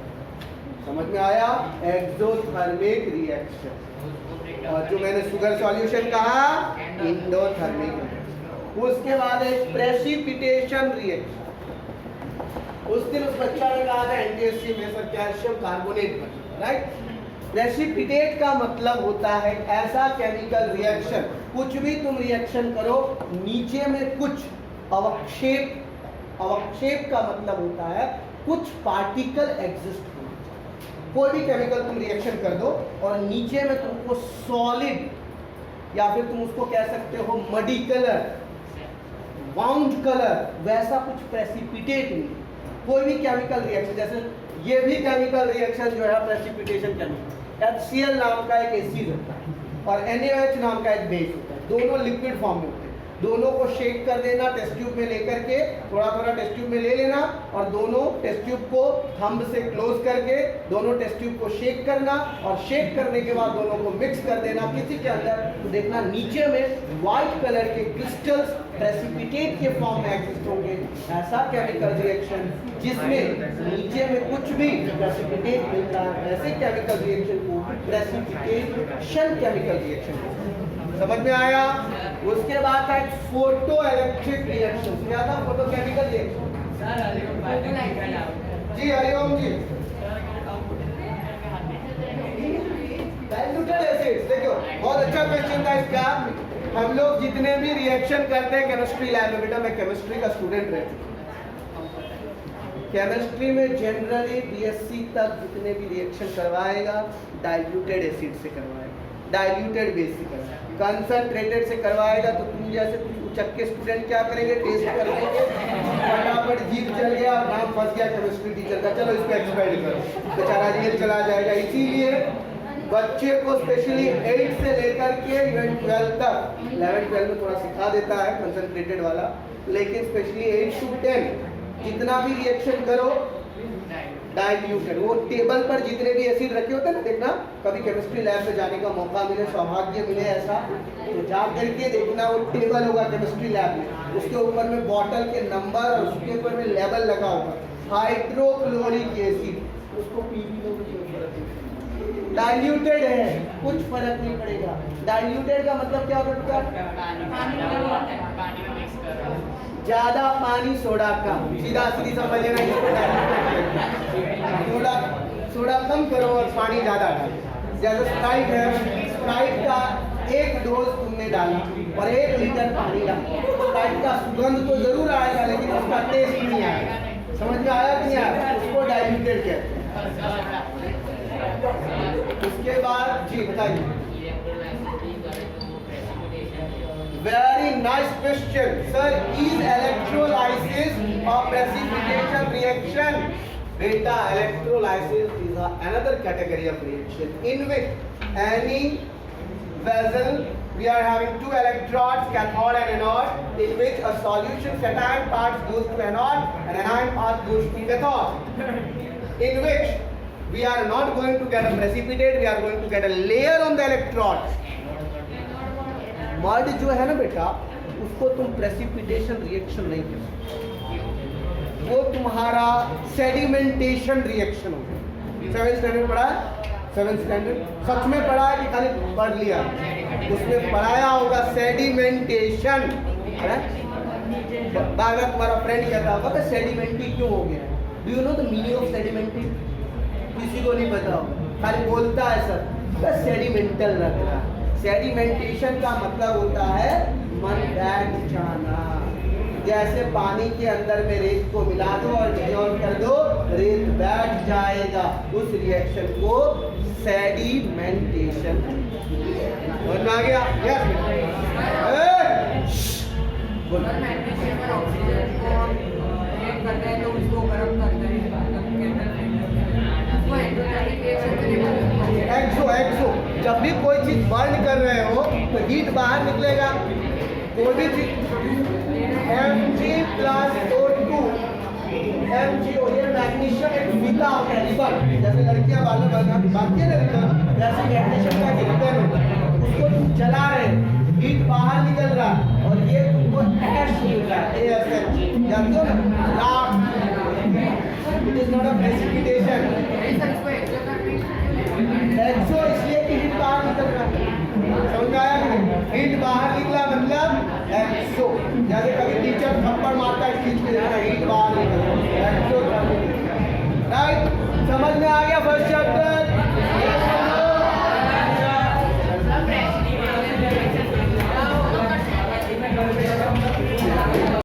समझ में आया? Exothermic reaction. और जो मैंने शुगर सॉल्यूशन कहा, एंडोथर्मिक। उसके बाद एक प्रेसिपिटेशन रिएक्शन। उस दिन उस बच्चा ने कहा था एनटीएससी में सर कैल्शियम कार्बोनेट बना, राइट? प्रेसिपिटेट का मतलब होता है ऐसा केमिकल रिएक्शन, कुछ भी तुम रिएक्शन करो, नीचे में कुछ अवक्षेप, अवक्षेप का मतलब होता है कुछ पार्टिकल एग्जिस्ट होना। कोई भी केमिकल तुम रिएक्शन कर दो और नीचे में तुमको सॉलिड, या फिर तुम उसको कह सकते हो मडी कलर, बाउंड कलर, वैसा कुछ प्रेसिपिटेट नहीं। कोई भी केमिकल रिएक्शन, जैसे ये भी केमिकल रिएक्शन जो है प्रेसिपिटेशन केमिकल, HCl नाम का एक एसिड होता है और NaOH नाम का एक बेस होता है, दोनों लिक्विड फॉर्म में होते हैं। दोनों को शेक कर देना, टेस्ट ट्यूब में लेकर के थोड़ा थोड़ा टेस्ट ट्यूब में ले लेना और दोनों टेस्ट ट्यूब को थंब से क्लोज करके दोनों टेस्ट ट्यूब को शेक करना, और शेक करने के बाद दोनों को मिक्स कर देना किसी के अंदर। तो देखना नीचे में व्हाइट कलर के क्रिस्टल्स प्रेसिपिटेट के फॉर्म में एग्जिस्ट होंगे। ऐसा केमिकल रिएक्शन जिसमें नीचे में कुछ भी प्रेसिपिटेट मिलता है, ऐसे केमिकल रिएक्शन को प्रेसिपिटेशन केमिकल रिएक्शन। समझ में आया? उसके बाद है फोटो इलेक्ट्रिक रिएक्शन। क्या था? Photo chemical reaction. जी हरिओम जी। डाइल्यूटेड एसिड्स, देखो बहुत अच्छा क्वेश्चन था इसका। हम लोग जितने भी रिएक्शन करते हैं केमिस्ट्री लैब में, बेटा मैं केमिस्ट्री का स्टूडेंट रह चुका, केमिस्ट्री में जनरली बीएससी तक जितने भी रिएक्शन करवाएगा डाइल्यूटेड एसिड से करवाएगा, डाइल्यूटेड बेस से करवाएगा। कंसंट्रेटेड से करवाएगा तो तुम जैसे कुछ उचक के स्टूडेंट क्या करेंगे? टेस्ट कर लेंगे, फटाफट जीप चल गया, नाम फंस गया केमिस्ट्री टीचर का, चलो इसको एक्सपायर करो, बेचारा रियल चला जाएगा। इसीलिए बच्चे को स्पेशली 8 से लेकर के इवन 12 तक, 11-12 में थोड़ा सिखा देता है कंसंट्रेटेड वाला, लेकिन स्पेशली 8 to 10 जितना भी रिएक्शन करो डाइल्यूटेड। वो टेबल पर जितने भी एसिड रखे होते हैं ना, देखना कभी केमिस्ट्री लैब में जाने का मौका मिले, सौभाग्य मिले ऐसा, तो जा करके देखना वो टेबल होगा केमिस्ट्री लैब में, उसके ऊपर में बॉटल के नंबर और उसके ऊपर में लेवल लगा होगा, हाइड्रोक्लोरिक एसिड, उसको पी भी लो, डाइल्यूटेड है कुछ फर्क नहीं पड़ेगा। डाइल्यूटेड का मतलब क्या होता है? ज्यादा पानी सोडा कम, सीधा सीधी समझ लेना, सोडा सोडा कम करो और पानी ज्यादा डालो। जैसे स्प्राइट है, स्प्राइट का एक डोज तुमने डाला, और 1 लीटर पानी डालो, टाइप का सुगंध तो जरूर आएगा लेकिन उसका टेस्ट नहीं आएगा। समझ में आया कि नहीं आया? उसको डाइल्यूटेड कहते हैं। उसके बाद जी बताइए। Very nice question, sir. Is electrolysis a precipitation reaction? Beta, electrolysis is another category of reaction in which any vessel we are having 2 electrodes, cathode and anode, in which a solution cation part goes to anode and anion part goes to cathode. In which we are not going to get a precipitate, we are going to get a layer on the electrodes. Mud जो है ना बेटा, उसको तुम precipitation reaction नहीं कर सकते, वो तुम्हारा सेडिमेंटेशन रिएक्शन होगा। 7th स्टैंडर्ड पढ़ा है? 7th स्टैंडर्ड सच में पढ़ा है कि खाली पढ़ लिया? उसमें पढ़ाया होगा सेडिमेंटेशन। बार बार तुम्हारा फ्रेंड कहता होगा कि सेडिमेंटी क्यों हो गया? Do you know the meaning of sedimentary? किसी को नहीं पता होगा, खाली बोलता है सर सेडिमेंटल रख रहा है। सेडिमेंटेशन का मतलब होता है मन बैठ जाना। जैसे पानी के अंदर में रेत को मिला दो और डिजॉल्व कर दो, रेत बैठ जाएगा। उस रिएक्शन को सेडिमेंटेशन समझ में आ गया? यस मैग्नीशियम और ऑक्सीजन को रिएक्ट करते हैं तो उसको गर्म करते हैं, एक्सो जब भी कोई चीज बर्न कर रहे हो तो हीट बाहर निकलेगा। कोई भी चीज Mg+O2 MgO, ये मैग्नीशियम एक फीता होता है, रिबन, जैसे लड़कियां बालों बांधती है ना रिबन, जैसे मैग्नीशियम का एक रिबन होता है, उसको तुम जला रहे हो, हीट बाहर निकल रहा है और ये तुमको ऐश मिल रहा है, ASH जानते हो ना, राख। It is not a precipitation. Exo इसलिए कि हीट बाहर निकल रहा है, समझ में आया? हीट बाहर निकला मतलब एक्सो। जैसे कभी टीचर थप्पड़ मारता है खींच के देता है, हीट बाहर निकल रहा है, एक्सो। राइट, समझ में आ गया फर्स्ट चैप्टर?